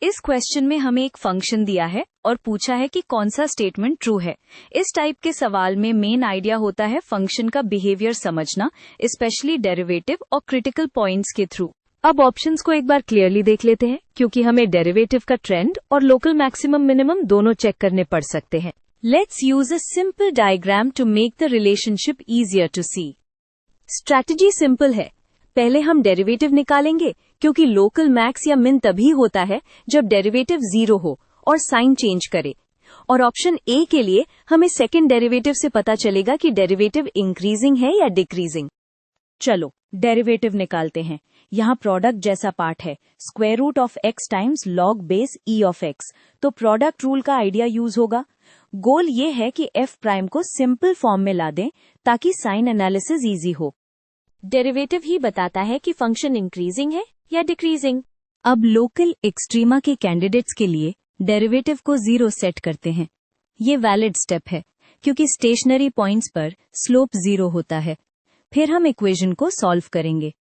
इस क्वेश्चन में हमें एक फंक्शन दिया है और पूछा है कि कौन सा स्टेटमेंट ट्रू है। इस टाइप के सवाल में मेन आइडिया होता है फंक्शन का बिहेवियर समझना, स्पेशली डेरिवेटिव और क्रिटिकल पॉइंट्स के थ्रू। अब ऑप्शंस को एक बार क्लियरली देख लेते हैं, क्योंकि हमें डेरिवेटिव का ट्रेंड और लोकल मैक्सिमम मिनिमम दोनों चेक करने पड़ सकते हैं। Let's use a simple diagram to make the relationship easier to see. Strategy simple है। पहले हम डेरिवेटिव निकालेंगे, क्योंकि लोकल मैक्स या मिन तभी होता है जब डेरिवेटिव 0 हो और साइन चेंज करे। और ऑप्शन ए के लिए हमें सेकंड डेरिवेटिव से पता चलेगा कि डेरिवेटिव इंक्रीजिंग है या डिक्रीजिंग। चलो डेरिवेटिव निकालते हैं। यहाँ प्रोडक्ट जैसा पार्ट है, square root of x times log base e of x, तो प्रोडक्ट रूल का आइडिया यूज होगा। गोल ये है कि एफ प्राइम को सिंपल फॉर्म में ला दें ताकि साइन एनालिसिस इजी हो। डेरिवेटिव ही बताता है कि फंक्शन इंक्रीजिंग है या डिक्रीजिंग। अब लोकल एक्सट्रीमा के कैंडिडेट्स के लिए डेरिवेटिव को 0 सेट करते हैं। ये वैलिड स्टेप है, क्योंकि स्टेशनरी पॉइंट्स पर स्लोप 0 होता है। फिर हम इक्वेशन को सॉल्व करेंगे।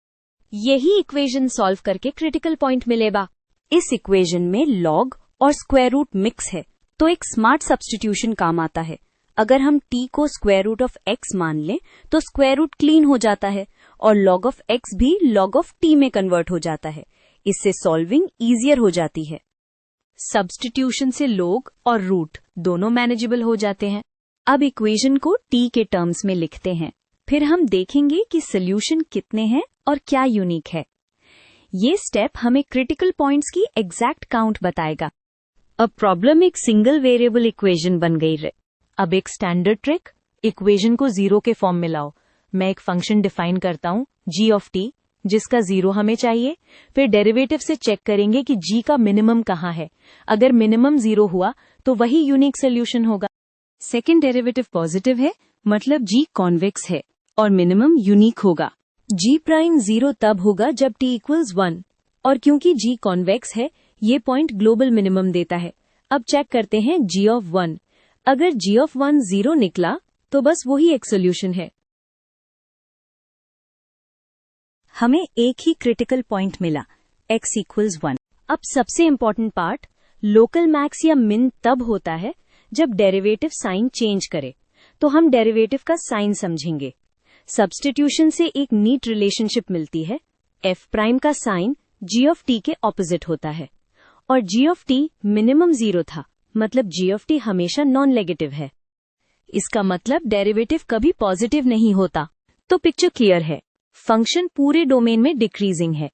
यही इक्वेशन सॉल्व करके क्रिटिकल पॉइंट मिलेगा। इस इक्वेशन में लॉग और स्क्वायर रूट मिक्स है, तो एक स्मार्ट सब्स्टिट्यूशन काम आता है। अगर हम t को स्क्वायर रूट ऑफ x मान लें तो स्क्वायर रूट क्लीन हो जाता है और log ऑफ x भी log ऑफ t में कन्वर्ट हो जाता है। इससे सॉल्विंग इजियर हो जाती है। सब्स्टिट्यूशन से log और रूट दोनों मैनेजेबल हो जाते हैं। अब इक्वेशन को t के टर्म्स में लिखते हैं। फिर हम देखेंगे कि सोल्यूशन कितने हैं और क्या यूनिक है। ये स्टेप हमें क्रिटिकल पॉइंट्स की एग्जैक्ट काउंट बताएगा। अब प्रॉब्लम एक सिंगल वेरिएबल इक्वेशन बन गई है। अब एक स्टैंडर्ड ट्रिक, इक्वेशन को 0 के फॉर्म में लाओ। मैं एक फंक्शन डिफाइन करता हूं g ऑफ t, जिसका 0 हमें चाहिए। फिर डेरिवेटिव से चेक करेंगे कि g का मिनिमम कहाँ है। अगर मिनिमम 0 हुआ तो वही यूनिक सोल्यूशन होगा। सेकेंड डेरिवेटिव पॉजिटिव है, मतलब g कॉन्वेक्स है और मिनिमम यूनिक होगा। g प्राइम 0 तब होगा जब t इक्वल्स 1, और क्योंकि g कॉन्वेक्स है ये पॉइंट ग्लोबल मिनिमम देता है। अब चेक करते हैं g ऑफ 1। अगर g ऑफ 1 0 निकला तो बस वही एक सोल्यूशन है। हमें एक ही क्रिटिकल पॉइंट मिला, x इक्वल्स 1। अब सबसे इंपॉर्टेंट पार्ट, लोकल मैक्स या मिन तब होता है जब डेरिवेटिव साइन चेंज करे। तो हम डेरिवेटिव का साइन समझेंगे। सब्स्टिट्यूशन से एक नीट रिलेशनशिप मिलती है। f प्राइम का साइन g ऑफ t के ऑपोजिट होता है और g ऑफ t मिनिमम 0 था, मतलब g ऑफ t हमेशा नॉन नेगेटिव है। इसका मतलब डेरिवेटिव कभी पॉजिटिव नहीं होता। तो पिक्चर क्लियर है, फंक्शन पूरे डोमेन में डिक्रीजिंग है।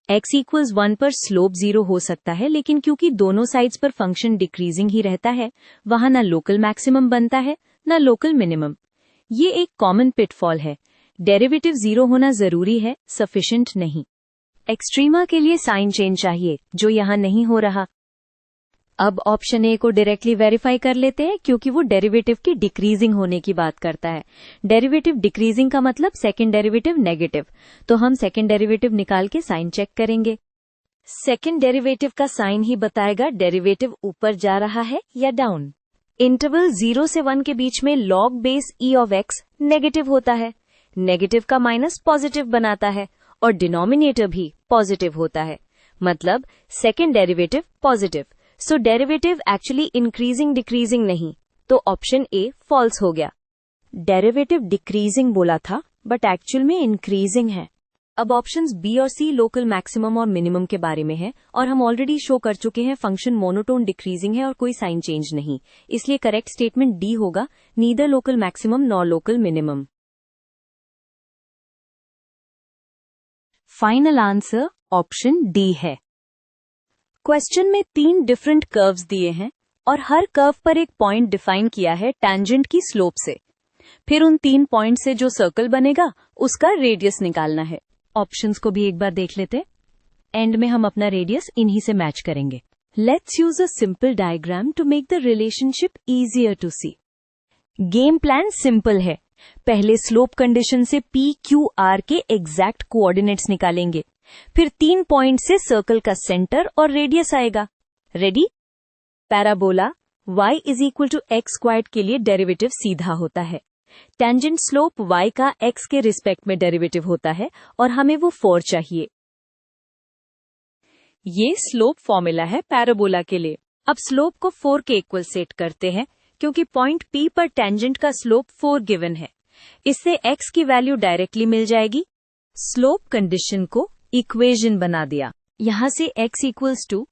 x इक्वल्स 1 पर स्लोप 0 हो सकता है, लेकिन क्योंकि दोनों साइड्स पर फंक्शन डिक्रीजिंग ही रहता है, वहां ना लोकल मैक्सिमम बनता है ना लोकल मिनिमम। ये एक कॉमन पिटफॉल है। डेरिवेटिव 0 होना जरूरी है, सफिशिएंट नहीं। एक्सट्रीमा के लिए साइन चेंज चाहिए, जो यहाँ नहीं हो रहा। अब ऑप्शन ए को डायरेक्टली वेरीफाई कर लेते हैं, क्योंकि वो डेरिवेटिव की डिक्रीजिंग होने की बात करता है। डेरिवेटिव डिक्रीजिंग का मतलब सेकंड डेरिवेटिव नेगेटिव, तो हम सेकंड डेरिवेटिव निकाल के साइन चेक करेंगे। सेकंड डेरिवेटिव का साइन ही बताएगा डेरिवेटिव ऊपर जा रहा है या डाउन। इंटरवल 0 से 1 के बीच में log base e of x negative होता है। नेगेटिव का माइनस पॉजिटिव बनाता है और डिनोमिनेटर भी पॉजिटिव होता है, मतलब सेकंड डेरिवेटिव पॉजिटिव। सो डेरिवेटिव एक्चुअली इंक्रीजिंग डिक्रीजिंग नहीं, तो ऑप्शन ए फॉल्स हो गया। डेरिवेटिव डिक्रीजिंग बोला था, बट एक्चुअल में इंक्रीजिंग है। अब ऑप्शंस बी और सी लोकल मैक्सिमम और मिनिमम के बारे में है, और हम ऑलरेडी शो कर चुके हैं फंक्शन मोनोटोन डिक्रीजिंग है और कोई साइन चेंज नहीं। इसलिए करेक्ट स्टेटमेंट डी होगा, neither local maximum nor local minimum. Final answer option D है। क्वेश्चन में 3 डिफरेंट कर्व्स दिए हैं और हर कर्व पर एक पॉइंट डिफाइन किया है टैंजेंट की स्लोप से। फिर उन 3 पॉइंट से जो सर्कल बनेगा उसका रेडियस निकालना है। ऑप्शंस को भी एक बार देख लेते। एंड में हम अपना रेडियस इन्हीं से मैच करेंगे। Let's use a simple diagram to make the relationship easier to see. Game plan simple है। पहले स्लोप कंडीशन से पी क्यू आर के एग्जैक्ट कोऑर्डिनेट्स निकालेंगे। फिर 3 पॉइंट से सर्कल का सेंटर और रेडियस आएगा। Ready? Parabola y is equal to x squared के लिए डेरिवेटिव सीधा होता है। टेंजेंट स्लोप y का x के रिस्पेक्ट में डेरिवेटिव होता है और हमें वो 4 चाहिए। ये स्लोप फॉर्मूला है पैराबोला के लिए। अब स्लोप को 4 के इक्वल सेट करते हैं क्योंकि पॉइंट P पर टेंजेंट का स्लोप 4 गिवन है। इससे x की वैल्यू डायरेक्टली मिल जाएगी। स्लोप कंडीशन को इक्वेशन बना दिया। यहाँ से x इक्वल्स 2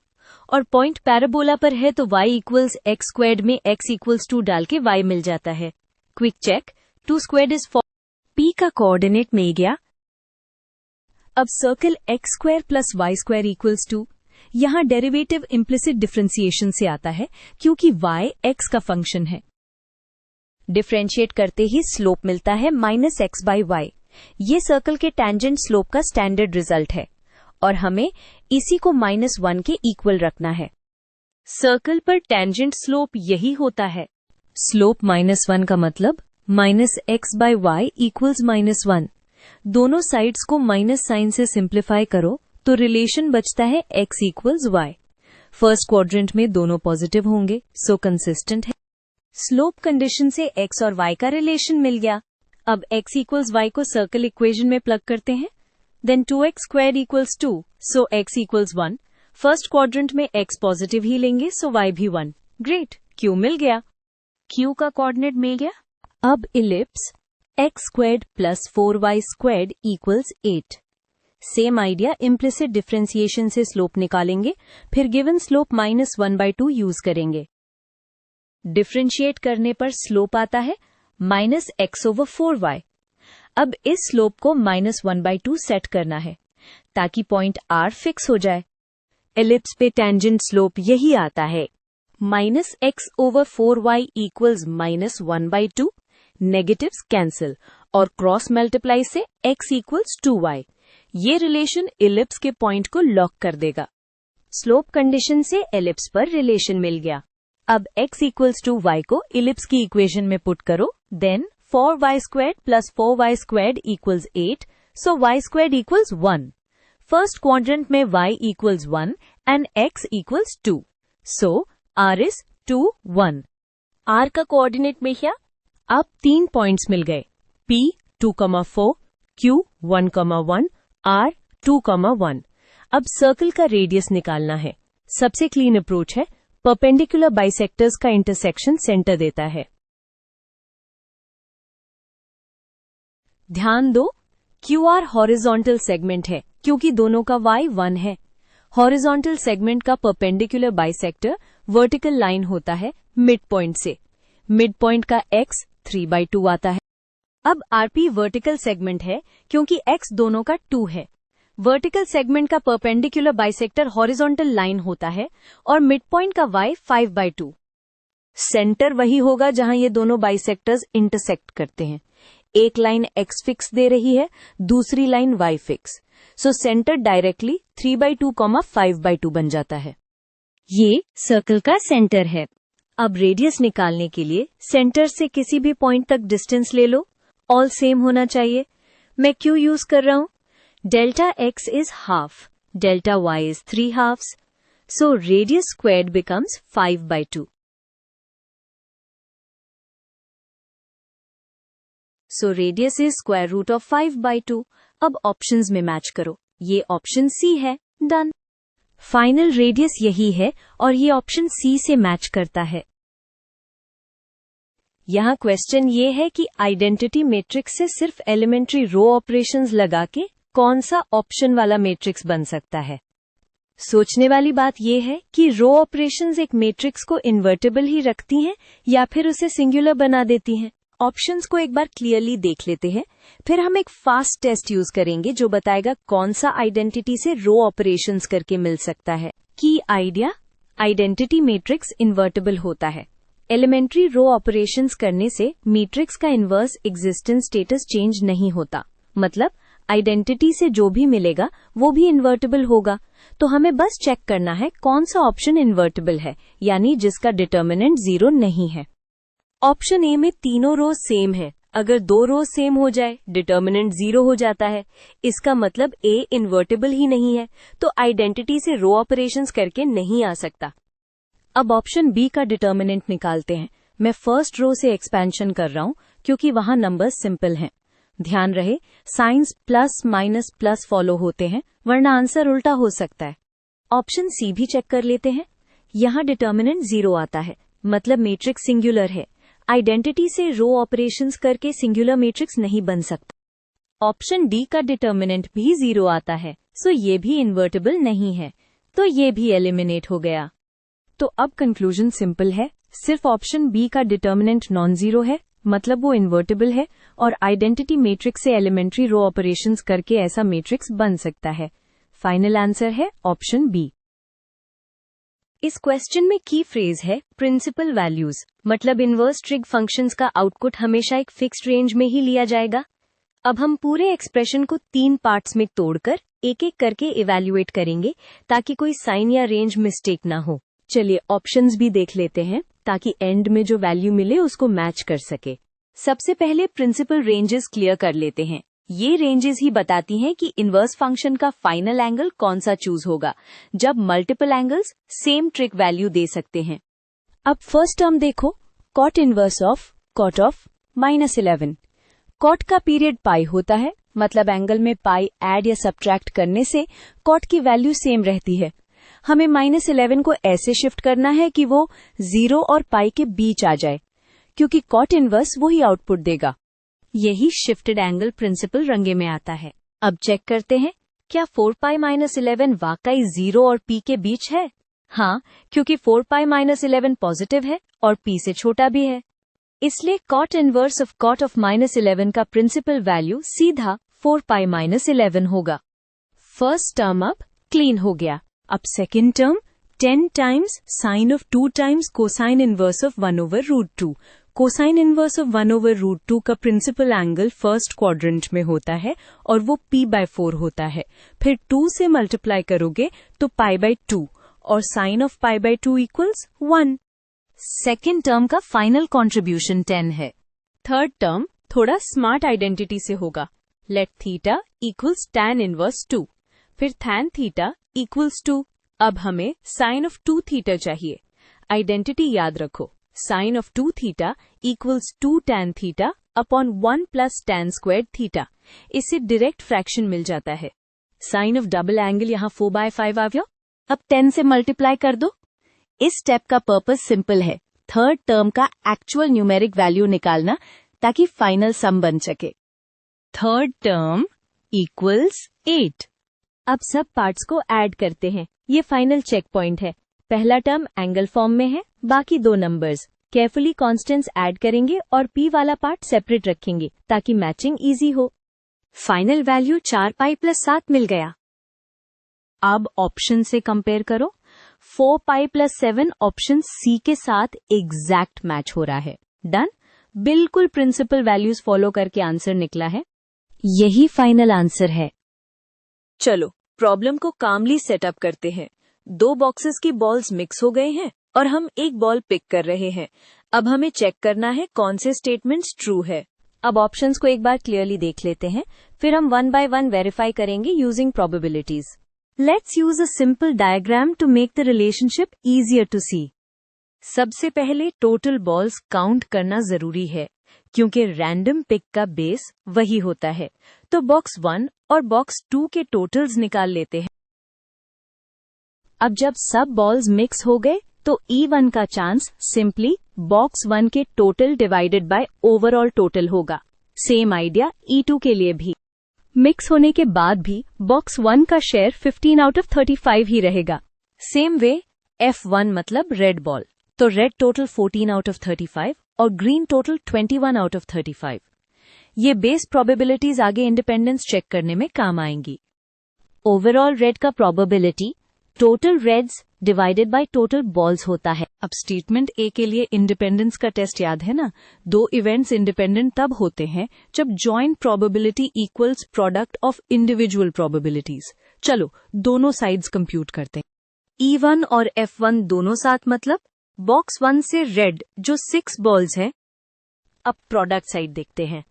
और पॉइंट पैराबोला पर है तो y इक्वल्स एक्स स्क्वायर्ड में x इक्वल्स 2 डाल के y मिल जाता है। Quick check, 2 squared is 4। P का कोऑर्डिनेट मिल गया। अब circle x square plus y square equals 2। यहाँ डेरिवेटिव इम्प्लिसिट डिफरेंशिएशन से आता है क्योंकि y x का फंक्शन है। डिफरेंशिएट करते ही स्लोप मिलता है -x/y। ये सर्कल के टेंजेंट स्लोप का स्टैंडर्ड रिजल्ट है और हमें इसी को -1 के इक्वल रखना है। सर्कल पर टेंजेंट स्लोप यही होता है। स्लोप -1 का मतलब -x/y इक्वल्स -1। दोनों साइड्स को माइनस साइन से सिंप्लीफाई करो तो रिलेशन बचता है x equals y। First quadrant में दोनों पॉजिटिव होंगे, सो कंसिस्टेंट है। स्लोप कंडीशन से x और y का रिलेशन मिल गया। अब x इक्वल्स y को सर्कल इक्वेशन में प्लग करते हैं। देन 2x स्क्वायर्ड इक्वल्स 2, सो x इक्वल्स 1। फर्स्ट क्वाड्रेंट में x पॉजिटिव ही लेंगे, सो y भी 1। ग्रेट, q मिल गया। q का कोऑर्डिनेट मिल गया। अब ellipse x squared plus 4y squared equals 8। Same idea implicit differentiation से स्लोप निकालेंगे, फिर गिवन स्लोप -1/2 यूज करेंगे। डिफरेंशिएट करने पर स्लोप आता है -x/4y। अब इस स्लोप को -1/2 सेट करना है ताकि पॉइंट R फिक्स हो जाए। एलिप्स पे टेंजेंट स्लोप यही आता है। -x/4y equals -1/2। नेगेटिव्स कैंसिल और क्रॉस मल्टीप्लाई से x इक्वल्स 2y। ये रिलेशन एलिप्स के पॉइंट को लॉक कर देगा। स्लोप कंडीशन से एलिप्स पर रिलेशन मिल गया। अब x इक्वल्स 2y को एलिप्स की इक्वेशन में पुट करो। Then 4y squared plus 4y squared equals 8, so y squared equals 1। First quadrant में y equals 1 and x equals 2, so r is 2, 1। r का कोऑर्डिनेट में क्या? अब 3 पॉइंट्स मिल गए। P 2,4, Q 1,1, R 2,1। अब सर्कल का रेडियस निकालना है। सबसे क्लीन अप्रोच है, परपेंडिकुलर बाइसेक्टर्स का इंटरसेक्शन सेंटर देता है। ध्यान दो, QR हॉरिजॉन्टल सेगमेंट है क्योंकि दोनों का y 1 है। हॉरिजॉन्टल सेगमेंट का परपेंडिकुलर बाइसेक्टर वर्टिकल लाइन होता है मिड पॉइंट से। मिड पॉइंट का x 3/2 आता है। अब RP वर्टिकल सेगमेंट है क्योंकि x दोनों का 2 है। वर्टिकल सेगमेंट का परपेंडिकुलर बाइसेक्टर हॉरिजॉन्टल लाइन होता है और मिड पॉइंट का y 5/2। सेंटर वही होगा जहां ये दोनों बाइसेक्टर्स इंटरसेक्ट करते हैं। एक लाइन x फिक्स दे रही है, दूसरी line y fix, so centre directly 3/2, 5/2 बन जाता है। ये सर्कल का सेंटर है। अब रेडियस निकालने के लिए सेंटर से किसी भी पॉइंट तक डिस्टेंस ले लो। ऑल सेम होना चाहिए। मैं क्यों यूज कर रहा हूं? Delta x is half, delta y is 3 halves, so radius squared becomes 5/2। So radius is square root of 5/2। अब ऑप्शंस में मैच करो। ये ऑप्शन C है, डन। फाइनल रेडियस यही है और ये ऑप्शन C से मैच करता है। यहाँ क्वेश्चन ये है कि आइडेंटिटी मैट्रिक्स से सिर्फ एलिमेंट्री रो ऑपरेशंस लगा के कौन सा ऑप्शन वाला मैट्रिक्स बन सकता है। सोचने वाली बात यह है कि रो ऑपरेशंस एक मैट्रिक्स को इन्वर्टिबल ही रखती हैं या फिर उसे सिंगुलर बना देती हैं। ऑप्शंस को एक बार क्लियरली देख लेते हैं, फिर हम एक फास्ट टेस्ट यूज करेंगे जो बताएगा कौन सा आइडेंटिटी से रो ऑपरेशंस करके मिल सकता है। की आइडिया, आइडेंटिटी मैट्रिक्स इन्वर्टिबल होता है। एलिमेंट्री रो ऑपरेशंस करने से मैट्रिक्स का इन्वर्स एग्जिस्टेंस स्टेटस चेंज नहीं होता, मतलब आइडेंटिटी से जो भी मिलेगा वो भी इन्वर्टिबल होगा। तो हमें बस चेक करना है कौन सा ऑप्शन इन्वर्टिबल है, यानी जिसका डिटर्मिनेंट 0 नहीं है। ऑप्शन ए में तीनों रोज सेम है। अगर 2 रोज सेम हो जाए डिटर्मिनेंट 0 हो जाता है। इसका मतलब ए इन्वर्टिबल ही नहीं है, तो आइडेंटिटी से रो ऑपरेशंस करके नहीं आ सकता। अब ऑप्शन बी का डिटर्मिनेंट निकालते हैं। मैं फर्स्ट रो से एक्सपेंशन कर रहा हूं क्योंकि वहां नंबर्स सिंपल हैं। ध्यान रहे science plus minus plus follow होते हैं, वरना आंसर उल्टा हो सकता है। ऑप्शन सी भी चेक कर लेते हैं। यहाँ डिटर्मिनेंट 0 आता है, मतलब मैट्रिक्स सिंगुलर है। आइडेंटिटी से रो ऑपरेशंस करके सिंगुलर मैट्रिक्स नहीं बन सकता। ऑप्शन डी का डिटर्मिनेंट भी 0 आता है, सो ये भी इन्वर्टिबल नहीं है, तो ये भी एलिमिनेट हो गया। तो अब कंक्लूजन सिंपल है, सिर्फ ऑप्शन बी का डिटर्मिनेंट नॉन जीरो है, मतलब वो इन्वर्टिबल है, और आइडेंटिटी मैट्रिक्स से एलिमेंट्री रो ऑपरेशंस करके ऐसा मैट्रिक्स बन सकता है। फाइनल आंसर है ऑप्शन बी। इस क्वेश्चन में की फ्रेज है प्रिंसिपल वैल्यूज, मतलब इनवर्स ट्रिग फंक्शंस का आउटपुट हमेशा एक फिक्स्ड रेंज में ही लिया जाएगा। अब हम पूरे एक्सप्रेशन को 3 पार्ट्स में तोड़कर एक एक करके इवैल्यूएट करेंगे ताकि कोई साइन या रेंज मिस्टेक ना हो। चलिए ऑप्शंस भी देख लेते हैं ताकि एंड में जो वैल्यू मिले उसको मैच कर सके। सबसे पहले प्रिंसिपल रेंजेस क्लियर कर लेते हैं। ये रेंजेस ही बताती हैं कि इनवर्स फंक्शन का फाइनल एंगल कौन सा चूज होगा, जब multiple angles same trig value दे सकते हैं। अब फर्स्ट टर्म देखो, cot inverse of cot of -11। Cot का पीरियड पाई होता है, मतलब एंगल में पाई ऐड या सब्ट्रैक्ट करने से कॉट की वैल्यू सेम रहती है। हमें -11 को ऐसे शिफ्ट करना है कि वो 0 और पाई के बीच आ जाए, क्योंकि कॉट इनवर्स वही आउटपुट देगा। यही शिफ्टेड एंगल प्रिंसिपल रंगे में आता है। अब चेक करते हैं, क्या 4π-11 वाकई 0 और p के बीच है? हाँ, क्योंकि 4π-11 पॉजिटिव है और p से छोटा भी है। इसलिए cot inverse of cot of -11 का प्रिंसिपल वैल्यू सीधा 4π-11 होगा। फर्स्ट टर्म अब क्लीन हो गया। अब second term 10 times sign of 2 times cosine inverse of 1/√2। Cosine inverse of 1/√2 का प्रिंसिपल एंगल फर्स्ट क्वाड्रेंट में होता है और वो p/4 होता है। फिर 2 से मल्टीप्लाई करोगे तो π/2 और sine of π/2 equals 1। Second term का फाइनल कॉन्ट्रीब्यूशन 10 है। थर्ड टर्म थोड़ा स्मार्ट आइडेंटिटी से होगा। Let theta equals tan inverse 2, फिर tan थीटा इक्वल्स 2। अब हमें साइन ऑफ 2 थीटा चाहिए। आइडेंटिटी याद रखो, sine of 2 theta equals 2 tan theta upon 1 plus tan squared theta. इससे डायरेक्ट फ्रैक्शन मिल जाता है। साइन ऑफ डबल एंगल यहाँ 4/5 आ गया। अब 10 से मल्टीप्लाई कर दो। इस स्टेप का पर्पस सिंपल है, थर्ड टर्म का एक्चुअल न्यूमेरिक वैल्यू निकालना ताकि फाइनल सम बन सके। Third term equals 8। अब सब पार्ट्स को ऐड करते हैं। ये फाइनल चेक पॉइंट है। पहला टर्म एंगल फॉर्म में है, बाकी 2 नंबर्स। केयरफुली कॉन्स्टेंट्स ऐड करेंगे और p वाला पार्ट सेपरेट रखेंगे ताकि मैचिंग इजी हो। फाइनल वैल्यू 4π+7 मिल गया। अब ऑप्शन से कंपेयर करो। 4π+7 ऑप्शन सी के साथ एग्जैक्ट मैच हो रहा है। डन। बिल्कुल प्रिंसिपल वैल्यूज फॉलो करके आंसर निकला है। यही फाइनल आंसर है। चलो प्रॉब्लम को कामली सेटअप करते हैं। 2 बॉक्सेस की बॉल्स मिक्स हो गए हैं और हम एक बॉल पिक कर रहे हैं। अब हमें चेक करना है कौन से स्टेटमेंट्स ट्रू है। अब ऑप्शंस को एक बार क्लियरली देख लेते हैं, फिर हम 1 by 1 वेरीफाई करेंगे using probabilities. Let's use a simple diagram to make the relationship easier to see. सबसे पहले टोटल बॉल्स काउंट करना जरूरी है, क्योंकि रैंडम पिक का बेस वही होता है। तो बॉक्स 1 और बॉक्स 2 के टोटल्स निकाल लेते हैं। अब जब सब बॉल्स मिक्स हो गए तो E1 का चांस सिंपली बॉक्स 1 के total divided by overall total होगा। सेम आइडिया E2 के लिए भी। मिक्स होने के बाद भी बॉक्स 1 का शेयर 15 आउट ऑफ 35 ही रहेगा। सेम वे F1 मतलब रेड बॉल, तो रेड टोटल 14 आउट ऑफ 35 और ग्रीन टोटल 21 आउट ऑफ 35। ये बेस प्रोबेबिलिटीज आगे इंडिपेंडेंस चेक करने में काम आएंगी। ओवरऑल रेड का probability total reds divided by total balls होता है। अब स्टेटमेंट ए के लिए इंडिपेंडेंस का टेस्ट याद है ना? 2 इवेंट्स इंडिपेंडेंट तब होते हैं जब joint probability equals product of individual probabilities. चलो दोनों साइड्स कंप्यूट करते हैं। E1 और F1 दोनों साथ, मतलब बॉक्स 1 से रेड जो 6 बॉल्स हैं। अब प्रोडक्ट साइड देखते हैं।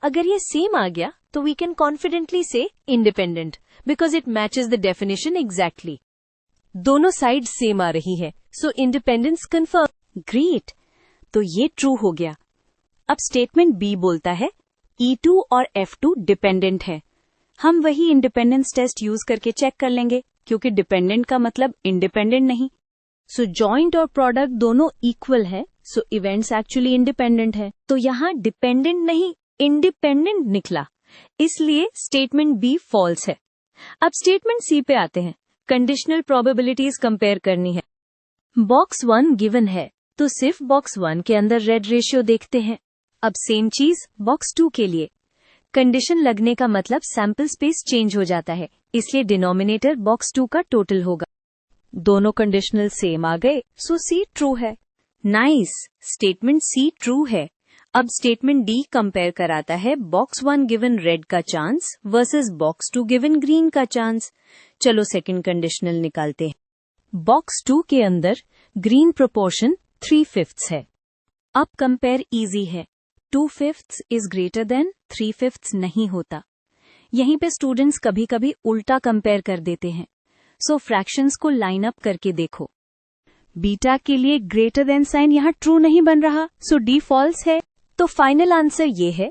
अगर ये सेम आ गया तो we can confidently say independent because it matches the definition exactly. दोनों साइड सेम आ रही है, सो इंडिपेंडेंस कंफर्म। ग्रेट, तो ये ट्रू हो गया। अब स्टेटमेंट बी बोलता है E2 और F2 डिपेंडेंट है। हम वही इंडिपेंडेंस टेस्ट यूज करके चेक कर लेंगे। क्योंकि डिपेंडेंट का मतलब इंडिपेंडेंट नहीं। सो जॉइंट और प्रोडक्ट दोनों इक्वल है, सो इवेंट्स एक्चुअली इंडिपेंडेंट है। तो यहाँ डिपेंडेंट नहीं इंडिपेंडेंट निकला, इसलिए स्टेटमेंट बी फॉल्स है। अब स्टेटमेंट सी पे आते हैं। कंडीशनल प्रोबेबिलिटीज कंपेयर करनी है। बॉक्स 1 गिवन है तो सिर्फ बॉक्स 1 के अंदर रेड रेशियो देखते हैं। अब सेम चीज बॉक्स 2 के लिए। कंडीशन लगने का मतलब सैंपल स्पेस चेंज हो जाता है, इसलिए डिनोमिनेटर बॉक्स 2 का टोटल होगा। दोनों कंडीशनल सेम आ गए, सो सी ट्रू है। नाइस, स्टेटमेंट सी ट्रू है। अब स्टेटमेंट डी कंपेयर कराता है बॉक्स 1 गिवन रेड का chance versus box 2 given green का चांस। चलो सेकंड कंडीशनल निकालते हैं। बॉक्स 2 के अंदर ग्रीन प्रोपोर्शन 3/5 है। अब कंपेयर इजी है, 2/5 इज ग्रेटर देन 3/5 नहीं होता। यहीं पे स्टूडेंट्स कभी कभी उल्टा कंपेयर कर देते हैं, सो फ्रैक्शंस को लाइन अप करके देखो। बीटा के लिए ग्रेटर देन साइन यहाँ ट्रू नहीं बन रहा, सो डी फॉल्स है। तो फाइनल आंसर ये है,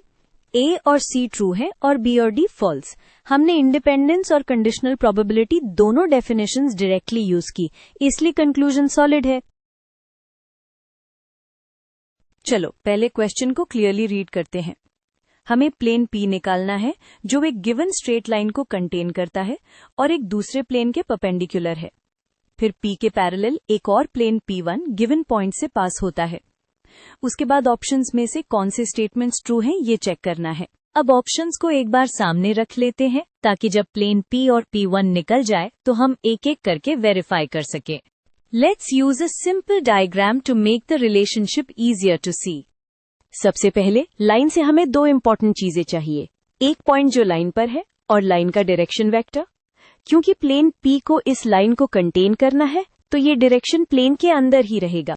ए और सी ट्रू है और बी और डी फॉल्स। हमने इंडिपेंडेंस और कंडीशनल प्रोबेबिलिटी दोनों डेफिनेशंस डायरेक्टली यूज की, इसलिए कंक्लूजन सॉलिड है। चलो पहले क्वेश्चन को क्लियरली रीड करते हैं। हमें प्लेन पी निकालना है जो एक गिवन स्ट्रेट लाइन को कंटेन करता है और एक दूसरे प्लेन के परपेंडिकुलर है। फिर पी के पैरेलल एक और प्लेन P1 गिवन पॉइंट से पास होता है। उसके बाद ऑप्शंस में से कौन से स्टेटमेंट्स ट्रू हैं ये चेक करना है। अब ऑप्शंस को एक बार सामने रख लेते हैं ताकि जब प्लेन P और P1 निकल जाए तो हम एक एक करके वेरीफाई कर सके। Let's use a simple diagram to make the relationship easier to see. सबसे पहले लाइन से हमें दो इंपॉर्टेंट चीजें चाहिए, एक पॉइंट जो लाइन पर है और लाइन का डायरेक्शन वेक्टर। क्योंकि प्लेन P को इस लाइन को कंटेन करना है तो ये डायरेक्शन प्लेन के अंदर ही रहेगा।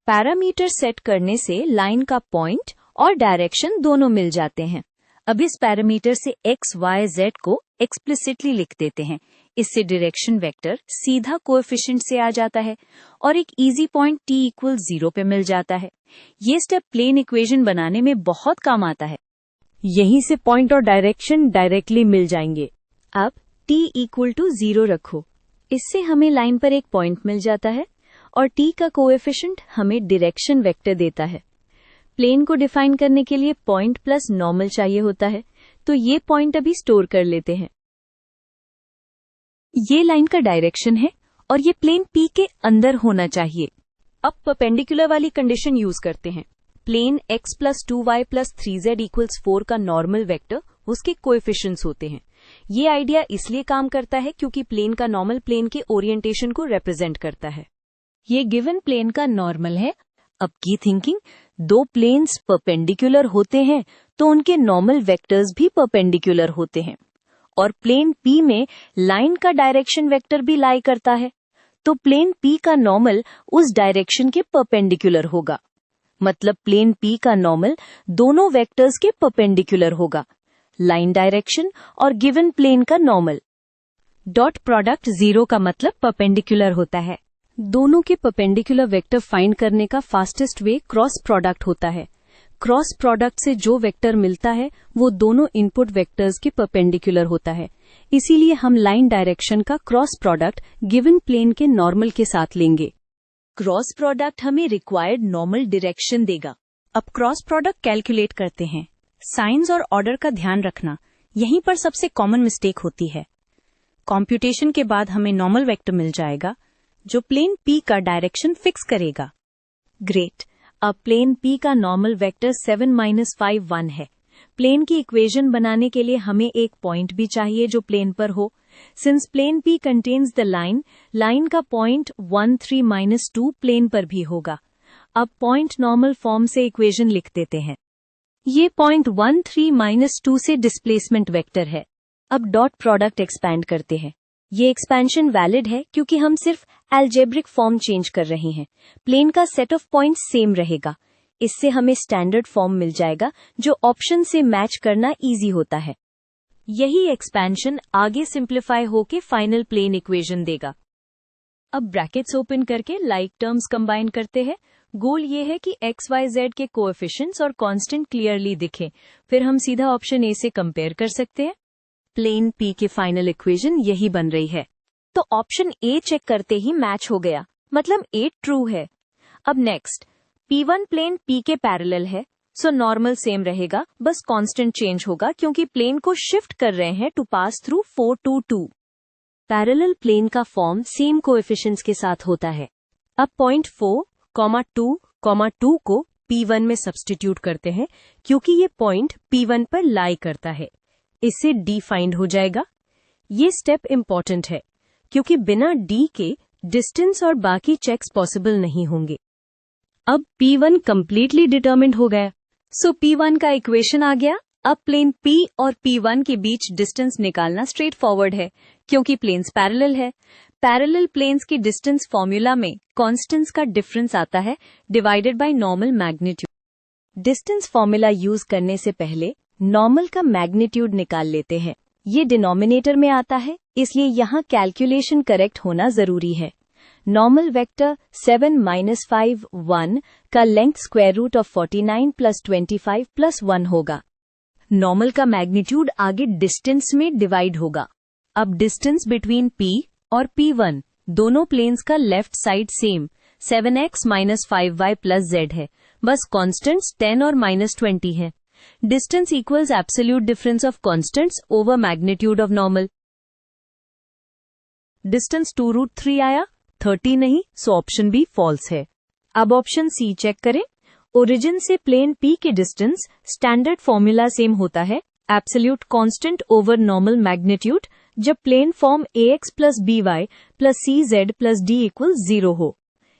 पैरामीटर सेट करने से लाइन का पॉइंट और डायरेक्शन दोनों मिल जाते हैं। अब इस पैरामीटर से x, y, z को एक्सप्लिसिटली लिख देते हैं। इससे डायरेक्शन वेक्टर सीधा कोएफिशिएंट से आ जाता है और एक इजी पॉइंट t = 0 पे मिल जाता है। ये स्टेप प्लेन इक्वेशन बनाने में बहुत काम आता है। यहीं से पॉइंट और डायरेक्शन डायरेक्टली मिल जाएंगे। अब t = 0 रखो, इससे हमें लाइन पर एक पॉइंट मिल जाता है और t का कोएफिशिएंट हमें डायरेक्शन वेक्टर देता है। प्लेन को डिफाइन करने के लिए पॉइंट प्लस नॉर्मल चाहिए होता है, तो ये पॉइंट अभी स्टोर कर लेते हैं। ये लाइन का डायरेक्शन है और ये प्लेन P के अंदर होना चाहिए। अब परपेंडिकुलर वाली कंडीशन यूज करते हैं। प्लेन x + 2y + 3z = 4 का नॉर्मल वेक्टर उसके कोएफिशिएंट्स होते हैं। ये आइडिया इसलिए काम करता है क्योंकि प्लेन का नॉर्मल प्लेन के ओरिएंटेशन को रिप्रेजेंट करता है। ये गिवन प्लेन का नॉर्मल है। अब की थिंकिंग, दो प्लेन्स परपेंडिकुलर होते हैं तो उनके नॉर्मल वेक्टर्स भी परपेंडिकुलर होते हैं और प्लेन P में लाइन का डायरेक्शन वेक्टर भी लाई करता है, तो प्लेन P का नॉर्मल उस डायरेक्शन के परपेंडिकुलर होगा। मतलब प्लेन P का नॉर्मल दोनों वेक्टर्स के परपेंडिकुलर होगा, लाइन डायरेक्शन और गिवन प्लेन का नॉर्मल। डॉट प्रोडक्ट 0 का मतलब परपेंडिकुलर होता है। दोनों के परपेंडिकुलर वेक्टर फाइंड करने का फास्टेस्ट वे क्रॉस प्रोडक्ट होता है। क्रॉस प्रोडक्ट से जो वेक्टर मिलता है वो दोनों इनपुट वेक्टर्स के परपेंडिकुलर होता है। इसीलिए हम लाइन डायरेक्शन का क्रॉस प्रोडक्ट गिवन प्लेन के नॉर्मल के साथ लेंगे। क्रॉस प्रोडक्ट हमें रिक्वायर्ड नॉर्मल डायरेक्शन देगा। अब क्रॉस प्रोडक्ट कैलकुलेट करते हैं। साइंस और ऑर्डर का ध्यान रखना, यहीं पर सबसे कॉमन मिस्टेक होती है। कॉम्प्यूटेशन के बाद हमें नॉर्मल वेक्टर मिल जाएगा जो प्लेन P का डायरेक्शन फिक्स करेगा। ग्रेट, अब प्लेन P का नॉर्मल वेक्टर 7 - 5 1 है। प्लेन की इक्वेशन बनाने के लिए हमें एक पॉइंट भी चाहिए जो प्लेन पर हो। Since plane P contains the line, line का पॉइंट 1 3 - 2 प्लेन पर भी होगा। अब पॉइंट नॉर्मल फॉर्म से इक्वेशन लिख देते हैं। ये पॉइंट 1 3 - 2 से डिस्प्लेसमेंट वेक्टर है। अब डॉट प्रोडक्ट एक्सपैंड करते हैं। ये एक्सपेंशन वैलिड है क्योंकि हम सिर्फ अलजेब्रिक फॉर्म चेंज कर रहे हैं। प्लेन का सेट ऑफ पॉइंट्स सेम रहेगा। इससे हमें स्टैंडर्ड फॉर्म मिल जाएगा जो ऑप्शन से मैच करना इजी होता है। यही एक्सपेंशन आगे सिंप्लीफाई होके फाइनल प्लेन इक्वेशन देगा। अब ब्रैकेट्स ओपन करके लाइक टर्म्स कंबाइन करते हैं। गोल ये है कि x, y, z के कोएफिशिएंट्स और कांस्टेंट क्लियरली दिखे, फिर हम सीधा ऑप्शन ए से कंपेयर कर सकते हैं। प्लेन P के फाइनल इक्वेशन यही बन रही है। तो ऑप्शन ए चेक करते ही मैच हो गया, मतलब ए ट्रू है। अब नेक्स्ट, P1 प्लेन P के पैरेलल है, सो नॉर्मल सेम रहेगा, बस कांस्टेंट चेंज होगा क्योंकि प्लेन को शिफ्ट कर रहे हैं to pass through 4 2 2। Parallel plane का फॉर्म सेम कोएफिशिएंट्स के साथ होता है। अब पॉइंट 4, 2, को P1 में सब्स्टिट्यूट करते हैं क्योंकि ये पॉइंट P1 पर लाई करता है। इससे D फाइंड हो जाएगा। ये स्टेप इंपॉर्टेंट है क्योंकि बिना D के डिस्टेंस और बाकी चेक्स पॉसिबल नहीं होंगे। अब P1 कंप्लीटली डिटरमिन्ड हो गया, सो P1 का इक्वेशन आ गया। अब प्लेन P और P1 के बीच डिस्टेंस निकालना स्ट्रेट फॉरवर्ड है क्योंकि प्लेन्स पैरेलल है। पैरेलल प्लेन्स की डिस्टेंस फॉर्मूला में कांस्टेंट्स का डिफरेंस आता है divided by normal magnitude. Distance formula use करने से पहले नॉर्मल का मैग्नीट्यूड निकाल लेते हैं। ये डिनोमिनेटर में आता है, इसलिए यहाँ कैलकुलेशन करेक्ट होना जरूरी है। नॉर्मल वेक्टर 7 - 5 1 का लेंथ स्क्वायर रूट ऑफ 49 + 25 + 1 होगा। नॉर्मल का मैग्नीट्यूड आगे डिस्टेंस में डिवाइड होगा। अब डिस्टेंस बिटवीन P और P1 दोनों प्लेन्स का left side same 7x - 5y + z है, बस कॉन्स्टेंट्स 10 और -20 है। Distance equals absolute difference of constants over magnitude of normal. Distance 2√3 आया, 30 नहीं, सो ऑप्शन बी फॉल्स है। अब ऑप्शन सी चेक करें। ओरिजिन से प्लेन P के डिस्टेंस स्टैंडर्ड फॉर्मूला सेम होता है, absolute constant over normal magnitude, जब plane form ax + by + cz + d = 0 हो।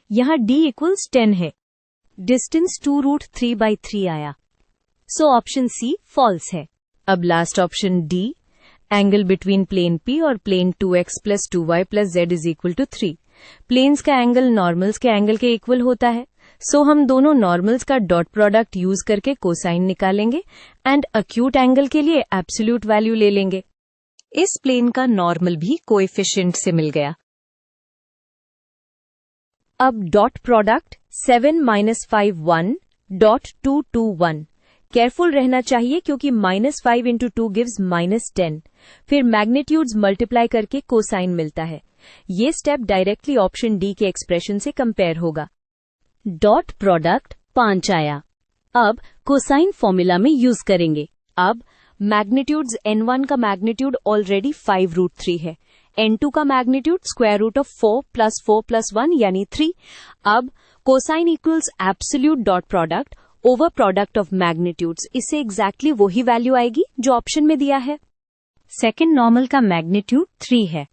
यहाँ d = 10 है। डिस्टेंस 2√3/3 आया, सो ऑप्शन सी फॉल्स है। अब last option D, angle between plane P और plane 2x + 2y + z = 3। Planes का एंगल नॉर्मल्स के एंगल के इक्वल होता है, सो हम दोनों नॉर्मल्स का डॉट प्रोडक्ट यूज करके कोसाइन निकालेंगे एंड अक्यूट एंगल के लिए एब्सोल्यूट वैल्यू ले लेंगे। इस प्लेन का नॉर्मल भी कोएफिशिएंट से मिल गया। अब डॉट प्रोडक्ट 7 - 5 1 .2 2 1। केयरफुल रहना चाहिए क्योंकि -5 × 2 गिव्स -10। फिर मैग्नीट्यूड्स मल्टीप्लाई करके कोसाइन मिलता है। ये स्टेप डायरेक्टली ऑप्शन डी के एक्सप्रेशन से कंपेयर होगा। डॉट प्रोडक्ट 5 आया। अब कोसाइन फॉर्मूला में यूज करेंगे। अब मैग्नीट्यूड्स n1 का मैग्नीट्यूड ऑलरेडी 5√3 है, n2 का मैग्नीट्यूड स्क्वायर रूट ऑफ 4 + 4 + 1 यानी 3। अब cosine equals absolute dot product over product of magnitudes. इससे एग्जैक्टली वही वैल्यू आएगी जो ऑप्शन में दिया है। सेकेंड नॉर्मल का मैग्नीट्यूड 3 है।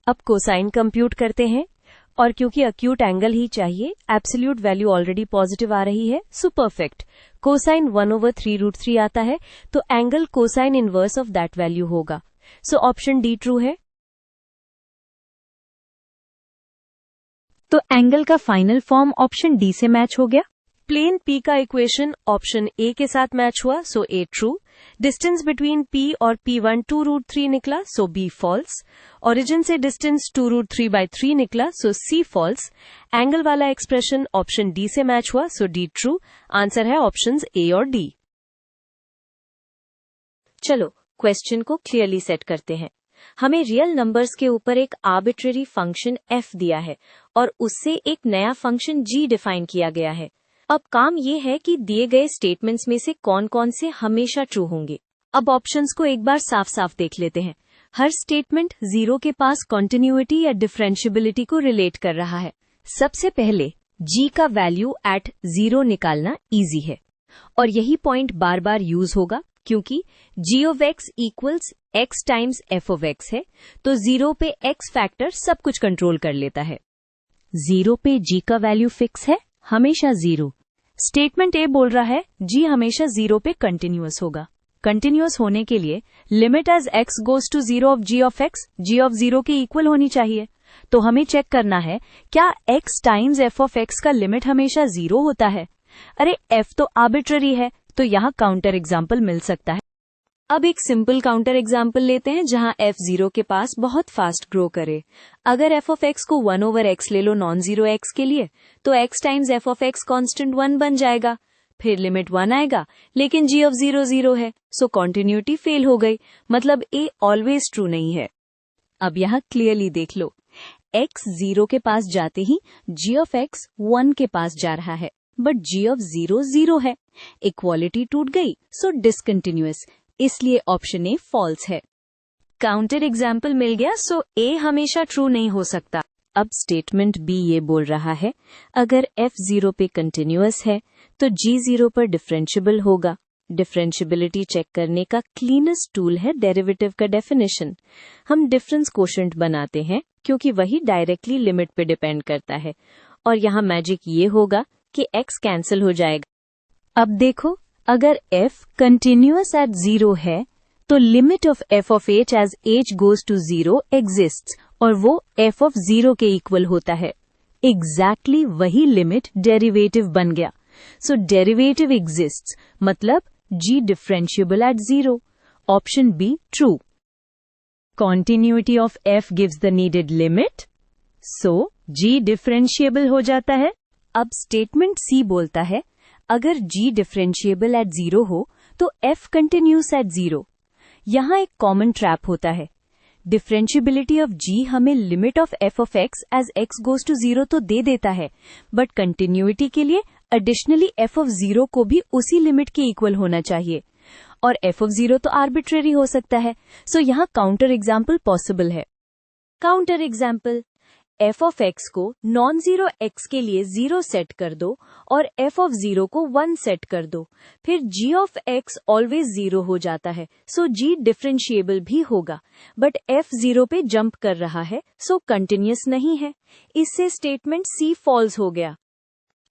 अब कोसाइन कंप्यूट करते हैं और क्योंकि अक्यूट एंगल ही चाहिए, एब्सोल्यूट वैल्यू ऑलरेडी पॉजिटिव आ रही है, सो परफेक्ट। कोसाइन 1/3√3 आता है, तो angle cosine inverse of that value होगा, सो ऑप्शन डी ट्रू है। तो एंगल का फाइनल फॉर्म ऑप्शन डी से मैच हो गया। प्लेन P का इक्वेशन ऑप्शन ए के साथ मैच हुआ, सो ए ट्रू। डिस्टेंस बिटवीन P और P1 2√3 निकला, सो बी फॉल्स। ओरिजिन से डिस्टेंस 2√3/3 निकला, सो सी फॉल्स। एंगल वाला एक्सप्रेशन ऑप्शन डी से मैच हुआ, सो डी ट्रू। आंसर है ऑप्शंस ए और डी। चलो क्वेश्चन को क्लियरली सेट करते हैं। हमें रियल नंबर्स के ऊपर एक आर्बिट्रेरी फंक्शन f दिया है और उससे एक नया फंक्शन g डिफाइन किया गया है। अब काम ये है कि दिए गए स्टेटमेंट्स में से कौन कौन से हमेशा ट्रू होंगे। अब ऑप्शंस को एक बार साफ साफ देख लेते हैं। हर स्टेटमेंट 0 के पास कॉन्टिन्यूटी या डिफरेंशियबिलिटी को रिलेट कर रहा है। सबसे पहले g का वैल्यू एट 0 निकालना इजी है और यही पॉइंट बार बार यूज होगा क्योंकि g of x equals x times f of x है, तो 0 पे x फैक्टर सब कुछ कंट्रोल कर लेता है। 0 पे g का वैल्यू फिक्स है, हमेशा 0। स्टेटमेंट ए बोल रहा है g हमेशा 0 पे कंटिन्यूअस होगा। कंटिन्यूअस होने के लिए limit as x goes to 0 of g of x g of 0 के इक्वल होनी चाहिए। तो हमें चेक करना है क्या x times f of x का लिमिट हमेशा 0 होता है। अरे f तो आर्बिट्ररी है, तो यहाँ काउंटर एग्जाम्पल मिल सकता है। अब एक सिंपल काउंटर एग्जाम्पल लेते हैं जहां f 0 के पास बहुत फास्ट ग्रो करे। अगर f ऑफ x को 1/x ले लो नॉन जीरो x के लिए, तो x times f of x constant 1 बन जाएगा। फिर लिमिट 1 आएगा, लेकिन g ऑफ 0 0 है, सो कॉन्टिन्यूटी फेल हो गई, मतलब a ऑलवेज ट्रू नहीं है। अब यहाँ क्लियरली देख लो, x 0 के पास जाते ही g ऑफ x 1 के पास जा रहा है, बट g ऑफ 0 0 है। इक्वालिटी टूट गई, सो डिसकंटिन्यूअस, इसलिए ऑप्शन ए फॉल्स है। काउंटर एग्जाम्पल मिल गया, सो ए हमेशा ट्रू नहीं हो सकता। अब स्टेटमेंट बी ये बोल रहा है, अगर f 0 पे कंटिन्यूअस है तो g 0 पर डिफरेंशिएबल होगा। डिफरेंशिएबिलिटी चेक करने का क्लीनेस्ट टूल है डेरिवेटिव का डेफिनेशन। हम डिफरेंस कोशेंट बनाते हैं क्योंकि वही डायरेक्टली लिमिट पे डिपेंड करता है, और यहाँ मैजिक ये होगा कि x कैंसिल हो जाएगा। अब देखो, अगर f कंटिन्यूअस एट 0 है तो limit of f of h as h goes to 0 exists, और वो f ऑफ 0 के इक्वल होता है। एग्जैक्टली वही लिमिट डेरिवेटिव बन गया। सो डेरिवेटिव एग्जिस्ट्स, मतलब g differentiable at 0। Option be true. Continuity of f gives the needed limit, so g differentiable हो जाता है। अब स्टेटमेंट सी बोलता है, अगर g डिफरेंशिएबल एट 0 हो तो f कंटिन्यूस एट 0। यहाँ एक कॉमन ट्रैप होता है। डिफरेंशिएबिलिटी ऑफ g हमें limit of f of x as x goes to 0 तो दे देता है, बट कंटिन्यूटी के लिए एडिशनली f ऑफ 0 को भी उसी लिमिट के इक्वल होना चाहिए, और f ऑफ 0 तो आर्बिट्रेरी हो सकता है। सो यहाँ काउंटर एग्जाम्पल पॉसिबल है। Counter example, f of x को नॉन जीरो x के लिए 0 सेट कर दो और f ऑफ 0 को 1 सेट कर दो, फिर g ऑफ x ऑलवेज 0 हो जाता है, सो g डिफरेंशिएबल भी होगा, बट f 0 पे जंप कर रहा है, सो कंटिन्यूअस नहीं है। इससे स्टेटमेंट सी फॉल्स हो गया।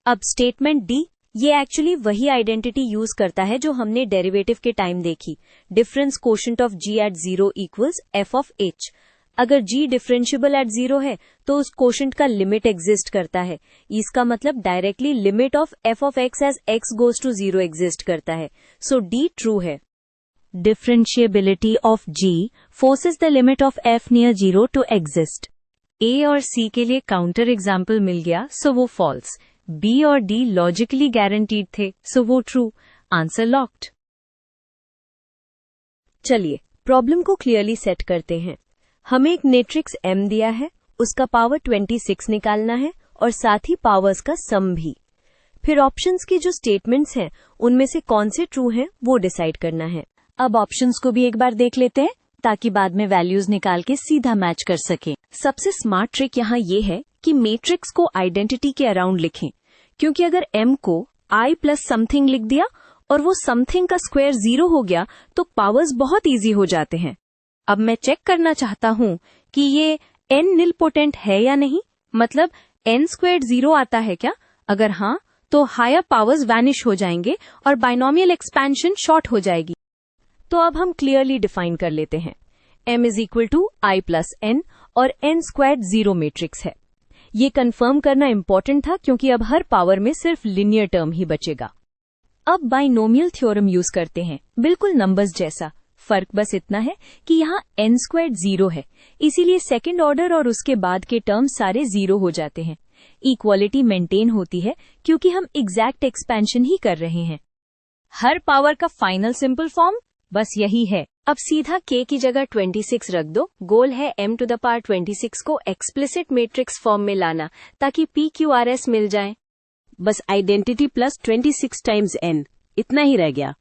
अब स्टेटमेंट डी, ये एक्चुअली वही आइडेंटिटी यूज करता है जो हमने डेरिवेटिव के टाइम देखी। Difference quotient of g at 0 equals f of h। अगर g डिफरेंशिएबल एट 0 है तो उस कोशेंट का लिमिट एग्जिस्ट करता है। इसका मतलब directly limit of f of x as x goes to 0 exist करता है, सो d ट्रू है। Differentiability of g forces the limit of f near 0 to exist. a और c के लिए काउंटर एग्जाम्पल मिल गया, सो वो फॉल्स। b और d logically guaranteed थे, सो वो ट्रू। Answer locked. चलिए प्रॉब्लम को क्लियरली सेट करते हैं। हमें एक मैट्रिक्स M दिया है, उसका पावर 26 निकालना है और साथ ही पावर्स का सम भी। फिर ऑप्शंस की जो स्टेटमेंट्स हैं उनमें से कौन से ट्रू हैं वो डिसाइड करना है। अब ऑप्शंस को भी एक बार देख लेते हैं ताकि बाद में वैल्यूज निकाल के सीधा मैच कर सकें। सबसे स्मार्ट ट्रिक यहाँ ये है कि मैट्रिक्स को आइडेंटिटी के अराउंड लिखें, क्योंकि अगर M को I प्लस समथिंग लिख दिया और वो समथिंग का स्क्वायर 0 हो गया तो पावर्स बहुत इजी हो जाते हैं। अब मैं चेक करना चाहता हूँ कि ये n निलपोटेंट है या नहीं, मतलब n स्क्वायर्ड 0 आता है क्या? अगर हाँ तो हायर पावर्स वैनिश हो जाएंगे और बाइनोमियल एक्सपेंशन शॉर्ट हो जाएगी। तो अब हम क्लियरली डिफाइन कर लेते हैं। m is equal to I plus n और n स्क्वायर्ड 0 मैट्रिक्स है। ये कंफर्म करना इंपॉर्टेंट था क्योंकि अब हर पावर में सिर्फ लिनियर टर्म ही बचेगा। अब बाइनोमियल थ्योरम यूज करते हैं, बिल्कुल नंबर्स जैसा। फर्क बस इतना है कि यहाँ n स्क्वायर्ड 0 है, इसीलिए सेकंड ऑर्डर और उसके बाद के टर्म सारे 0 हो जाते हैं। इक्वालिटी मेंटेन होती है क्योंकि हम एग्जैक्ट एक्सपेंशन ही कर रहे हैं। हर पावर का फाइनल सिंपल फॉर्म बस यही है। अब सीधा k की जगह 26 रख दो। गोल है m टू द पावर 26 को एक्सप्लिसिट मैट्रिक्स फॉर्म में लाना ताकि PQRS मिल जाए। बस आइडेंटिटी प्लस 26 टाइम्स n, इतना ही रह गया।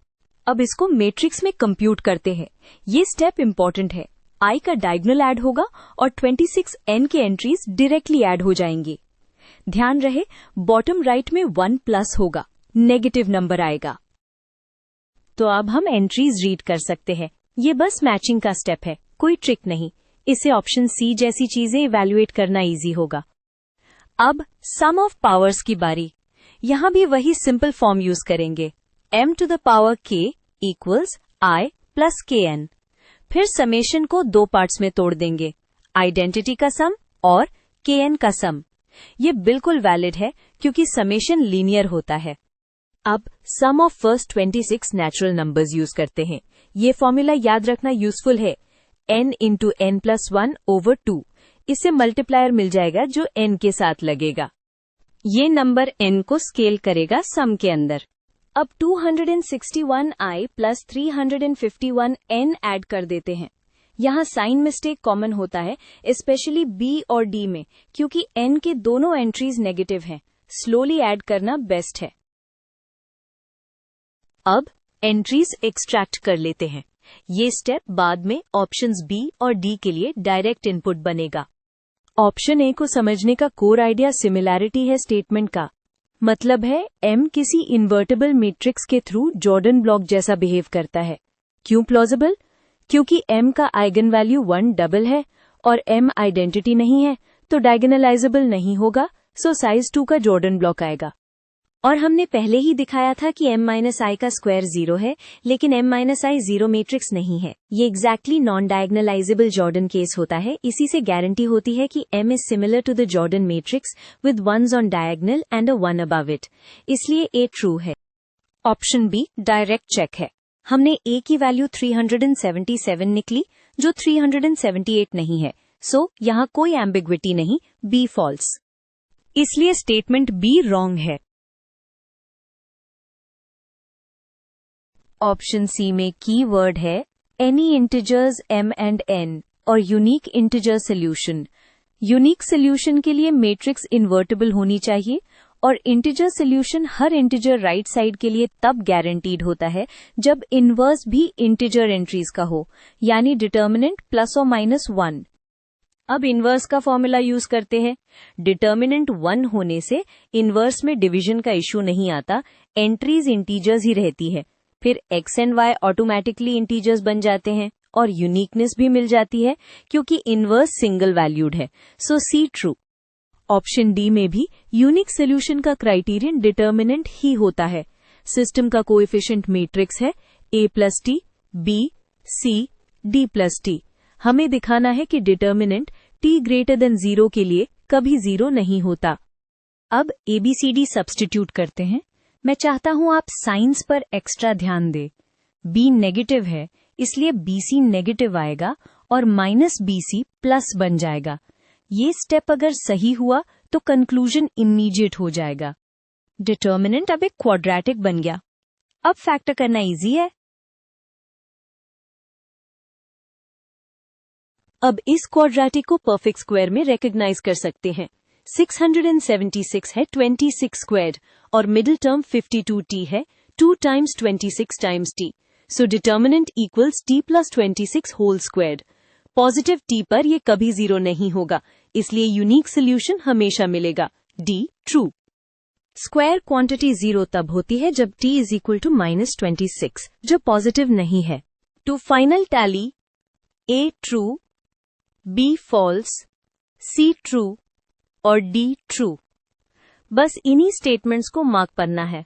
अब इसको मैट्रिक्स में कंप्यूट करते हैं। ये स्टेप इंपॉर्टेंट है। I का डायगोनल ऐड होगा और 26 n के एंट्रीज डायरेक्टली ऐड हो जाएंगे। ध्यान रहे बॉटम राइट में 1 प्लस होगा, नेगेटिव नंबर आएगा। तो अब हम एंट्रीज रीड कर सकते हैं। ये बस मैचिंग का स्टेप है, कोई ट्रिक नहीं। इसे ऑप्शन सी जैसी चीजें इवैल्यूएट करना इजी होगा। अब सम ऑफ पावर्स की बारी। यहां भी वही सिंपल फॉर्म यूज करेंगे। m to the power k equals I plus kn। फिर समेशन को दो पार्ट्स में तोड़ देंगे, आइडेंटिटी का सम और kn का सम। ये बिल्कुल वैलिड है क्योंकि समेशन लीनियर होता है। अब sum of first 26 natural numbers use करते हैं। ये फॉर्मूला याद रखना यूजफुल है। n into n plus 1 over 2। इससे मल्टीप्लायर मिल जाएगा जो n के साथ लगेगा। ये नंबर n को स्केल करेगा सम के अंदर। अब 261i प्लस 351n ऐड कर देते हैं। यहाँ साइन मिस्टेक कॉमन होता है, स्पेशली बी और डी में, क्योंकि n के दोनों एंट्रीज नेगेटिव हैं। स्लोली ऐड करना बेस्ट है। अब एंट्रीज एक्सट्रैक्ट कर लेते हैं। ये स्टेप बाद में ऑप्शंस बी और डी के लिए डायरेक्ट इनपुट बनेगा। ऑप्शन ए को समझने का कोर आइडिया सिमिलैरिटी है स्टेटमेंट का। मतलब है m किसी इन्वर्टेबल मैट्रिक्स के थ्रू जॉर्डन ब्लॉक जैसा बिहेव करता है। क्यों प्लॉजिबल? क्योंकि m का आइगन वैल्यू 1 डबल है और m आइडेंटिटी नहीं है, तो डायगोनलाइजेबल नहीं होगा, सो साइज 2 का जॉर्डन ब्लॉक आएगा। और हमने पहले ही दिखाया था कि m-i का स्क्वायर 0 है, लेकिन m-i 0 मैट्रिक्स नहीं है। ये exactly non diagonalizable Jordan case होता है। इसी से गारंटी होती है कि m is similar to the Jordan matrix with ones on diagonal and a 1 above इट। इसलिए a ट्रू है। ऑप्शन बी डायरेक्ट चेक है। हमने a की वैल्यू 377 निकली, जो 378 नहीं है, सो यहाँ कोई एम्बिग्विटी नहीं, b फॉल्स। इसलिए स्टेटमेंट b रॉन्ग है। ऑप्शन सी में कीवर्ड है any integers m and n और unique integer solution. Unique solution के लिए मैट्रिक्स इन्वर्टेबल होनी चाहिए और इंटिजर सोल्यूशन हर इंटिजर राइट साइड के लिए तब गारंटीड होता है जब इनवर्स भी इंटिजर एंट्रीज का हो, यानी डिटर्मिनेंट ±1। अब इनवर्स का फॉर्मूला यूज करते हैं। डिटर्मिनेंट 1 होने से इनवर्स में डिवीजन का इश्यू नहीं आता, एंट्रीज इंटीजर्स ही रहती है। फिर x and y automatically integers बन जाते हैं और यूनिकनेस भी मिल जाती है क्योंकि इनवर्स सिंगल वैल्यूड है, सो सी ट्रू। ऑप्शन डी में भी यूनिक सोल्यूशन का क्राइटेरियन डिटर्मिनेंट ही होता है। सिस्टम का कोएफिशिएंट मैट्रिक्स है a plus T, b, c, d plus T. हमें दिखाना है कि डिटर्मिनेंट t ग्रेटर देन 0 के लिए कभी 0 नहीं होता। अब ABCD सब्स्टिट्यूट करते हैं। मैं चाहता हूं आप साइंस पर एक्स्ट्रा ध्यान दें। b नेगेटिव है, इसलिए BC नेगेटिव आएगा और -BC प्लस बन जाएगा। ये स्टेप अगर सही हुआ तो कंक्लूजन इमीडिएट हो जाएगा। डिटर्मिनेंट अब एक क्वाड्रेटिक बन गया। अब फैक्टर करना इजी है। अब इस क्वाड्रेटिक को परफेक्ट स्क्वायर में रिकॉग्नाइज कर सकते हैं। 676 है 26 स्क्वायर्ड और मिडिल टर्म 52t है, 2 times 26 times t। So determinant equals t plus 26 whole squared. Positive t पर यह कभी 0 नहीं होगा, इसलिए यूनिक सोल्यूशन हमेशा मिलेगा। d true. स्क्वायर क्वांटिटी 0 तब होती है जब t इज इक्वल टू -26, जो पॉजिटिव नहीं है। To final tally a true, b false, c true और d ट्रू। बस इन्हीं स्टेटमेंट्स को मार्क करना है।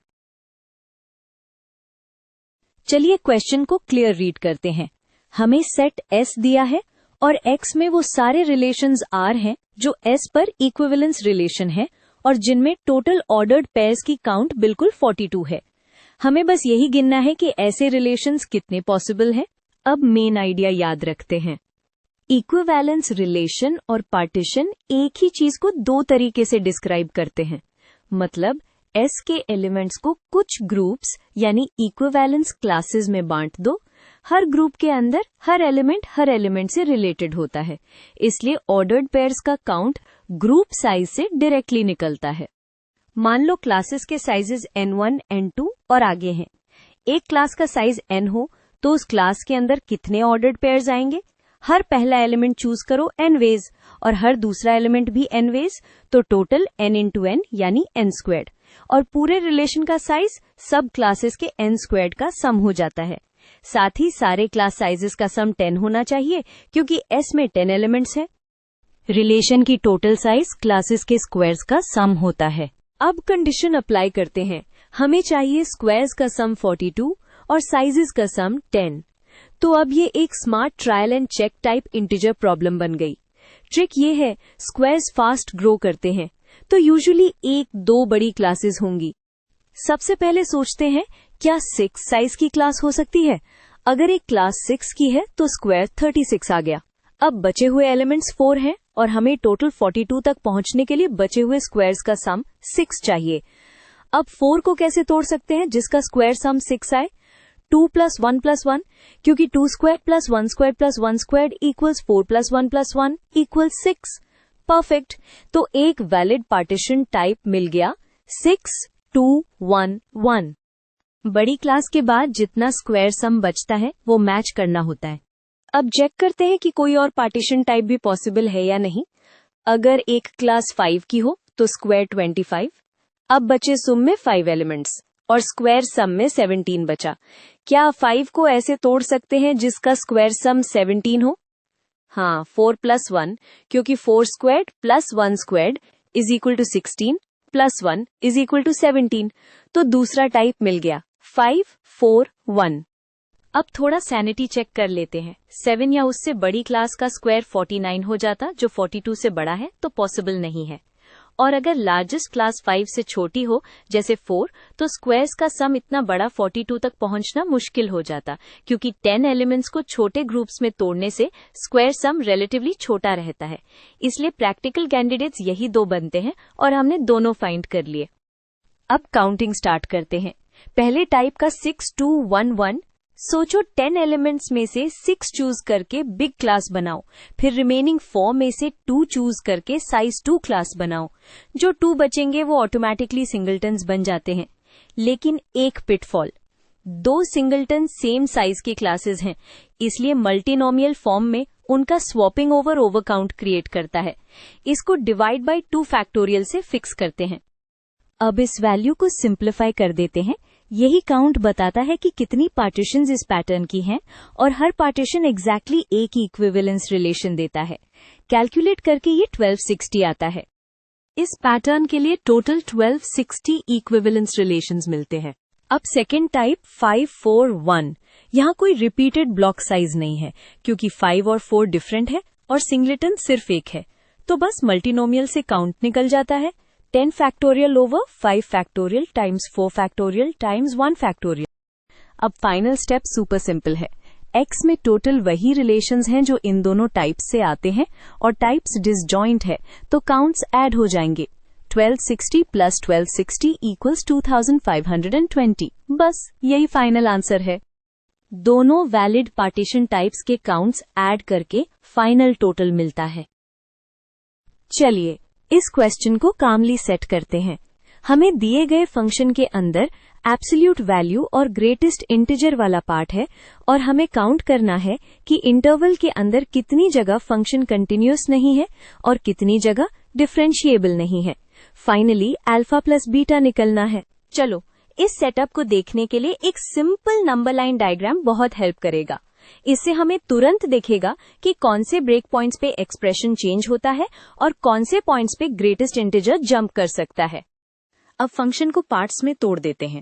चलिए क्वेश्चन को क्लियर रीड करते हैं। हमें सेट S दिया है और X में वो सारे रिलेशंस R हैं जो S पर इक्विवेलेंस रिलेशन है और जिनमें टोटल ऑर्डर्ड पेयर्स की काउंट बिल्कुल 42 है। हमें बस यही गिनना है कि ऐसे रिलेशंस कितने पॉसिबल हैं। अब मेन आइडिया याद रखते हैं। इक्विवेलेंस रिलेशन और पार्टीशन एक ही चीज को दो तरीके से डिस्क्राइब करते हैं। मतलब S के एलिमेंट्स को कुछ ग्रुप्स यानी इक्विवेलेंस क्लासेस में बांट दो। हर ग्रुप के अंदर हर एलिमेंट से रिलेटेड होता है, इसलिए ऑर्डर्ड पेयर्स का काउंट ग्रुप साइज से डायरेक्टली निकलता है। मान लो क्लासेस के साइजेस n1, n2 और आगे हैं। एक क्लास का साइज n हो तो उस क्लास के अंदर कितने ऑर्डर्ड पेयर्स आएंगे? हर पहला एलिमेंट चूज करो n वेज और हर दूसरा एलिमेंट भी n वेज, तो टोटल n इंटू n यानी n स्क्वायर्ड। और पूरे रिलेशन का साइज सब क्लासेस के n स्क्वायर्ड का सम हो जाता है। साथ ही सारे क्लास साइजेस का सम 10 होना चाहिए क्योंकि S में 10 एलिमेंट्स हैं। रिलेशन की टोटल साइज क्लासेस के स्क्वायर्स का सम होता है। अब कंडीशन अप्लाई करते हैं। हमें चाहिए स्क्वायर्स का सम 42 और साइजेस का सम 10। तो अब ये एक smart trial and check type integer problem बन गई। ट्रिक ये है, स्क्वायर्स फास्ट ग्रो करते हैं तो यूजुअली 1-2 बड़ी क्लासेस होंगी। सबसे पहले सोचते हैं क्या 6 साइज की क्लास हो सकती है? अगर एक क्लास 6 की है तो स्क्वायर 36 आ गया। अब बचे हुए एलिमेंट्स 4 हैं और हमें टोटल 42 तक पहुंचने के लिए बचे हुए स्क्वायर्स का सम 6 चाहिए। अब 4 को कैसे तोड़ सकते हैं जिसका स्क्वायर सम 6 आए? 2 + 1 + 1, क्योंकि 2 स्क्वायर + 1 स्क्वायर + 1 स्क्वायर = 4 + 1 + 1 = 6। परफेक्ट। तो एक वैलिड पार्टीशन टाइप मिल गया 6 2 1 1। बड़ी क्लास के बाद जितना स्क्वायर सम बचता है वो मैच करना होता है। अब चेक करते हैं कि कोई और पार्टीशन टाइप भी पॉसिबल है या नहीं। अगर एक क्लास 5 की हो तो स्क्वायर 25। अब बचे सुम में 5 एलिमेंट्स और स्क्वायर सम में 17 बचा। क्या 5 को ऐसे तोड़ सकते हैं जिसका स्क्वायर सम 17 हो? हाँ, 4 + 1, क्योंकि 4 स्क्वायर्ड + 1 स्क्वायर्ड = 16 + 1 = 17। तो दूसरा टाइप मिल गया 5 4 1। अब थोड़ा सैनिटी चेक कर लेते हैं। 7 या उससे बड़ी क्लास का स्क्वायर 49 हो जाता, जो 42 से बड़ा है, तो पॉसिबल नहीं है। और अगर लार्जेस्ट क्लास 5 से छोटी हो, जैसे 4, तो स्क्वायर्स का सम इतना बड़ा 42 तक पहुंचना मुश्किल हो जाता, क्योंकि 10 एलिमेंट्स को छोटे ग्रुप्स में तोड़ने से स्क्वायर सम रिलेटिवली छोटा रहता है। इसलिए प्रैक्टिकल कैंडिडेट्स यही दो बनते हैं और हमने दोनों फाइंड कर लिए। अब काउंटिंग स्टार्ट करते हैं। पहले टाइप का 6 2 1 1। सोचो 10 एलिमेंट्स में से 6 चूज करके बिग क्लास बनाओ, फिर रिमेनिंग 4 में से 2 चूज करके साइज 2 क्लास बनाओ। जो 2 बचेंगे वो ऑटोमेटिकली सिंगलटन्स बन जाते हैं। लेकिन एक पिटफॉल, 2 सिंगलटन सेम साइज की क्लासेस हैं, इसलिए मल्टीनोमियल फॉर्म में उनका स्वॉपिंग ओवर काउंट क्रिएट करता है। इसको डिवाइड बाय 2 फैक्टोरियल से फिक्स करते हैं। अब इस वैल्यू को सिंप्लीफाई कर देते हैं। यही काउंट बताता है कि कितनी पार्टीशंस इस पैटर्न की हैं और हर पार्टीशन एग्जैक्टली एक ही इक्विवेलेंस रिलेशन देता है। कैलकुलेट करके ये 1260 आता है। इस पैटर्न के लिए टोटल 1260 इक्विवेलेंस रिलेशंस मिलते हैं। अब सेकेंड टाइप 5 4 1। यहाँ कोई रिपीटेड ब्लॉक साइज नहीं है, क्योंकि 5 और 4 डिफरेंट है और सिंगलेटन सिर्फ एक है, तो बस मल्टीनोमियल से काउंट निकल जाता है। 10 factorial over 5 factorial times 4 factorial times 1 factorial. अब फाइनल स्टेप सुपर सिंपल है। X में टोटल वही रिलेशंस हैं जो इन दोनों टाइप्स से आते हैं और टाइप्स डिसजॉइंट है, तो काउंट्स ऐड हो जाएंगे। 1260 + 1260 = 2520। बस यही फाइनल आंसर है। दोनों वैलिड पार्टीशन टाइप्स के काउंट्स ऐड करके फाइनल टोटल मिलता है। चलिए इस क्वेश्चन को कामली सेट करते हैं। हमें दिए गए फंक्शन के अंदर एब्सोल्यूट वैल्यू और ग्रेटेस्ट इंटीजर वाला पार्ट है और हमें काउंट करना है कि इंटरवल के अंदर कितनी जगह फंक्शन कंटिन्यूअस नहीं है और कितनी जगह डिफरेंशिएबल नहीं है। फाइनली अल्फा + बीटा निकलना है। चलो इस सेटअप को देखने के लिए एक सिंपल नंबर लाइन डायग्राम बहुत हेल्प करेगा। इससे हमें तुरंत दिखेगा कि कौन से ब्रेक पॉइंट्स पे एक्सप्रेशन चेंज होता है और कौन से पॉइंट्स पे ग्रेटेस्ट इंटीजर जंप कर सकता है। अब फंक्शन को पार्ट्स में तोड़ देते हैं।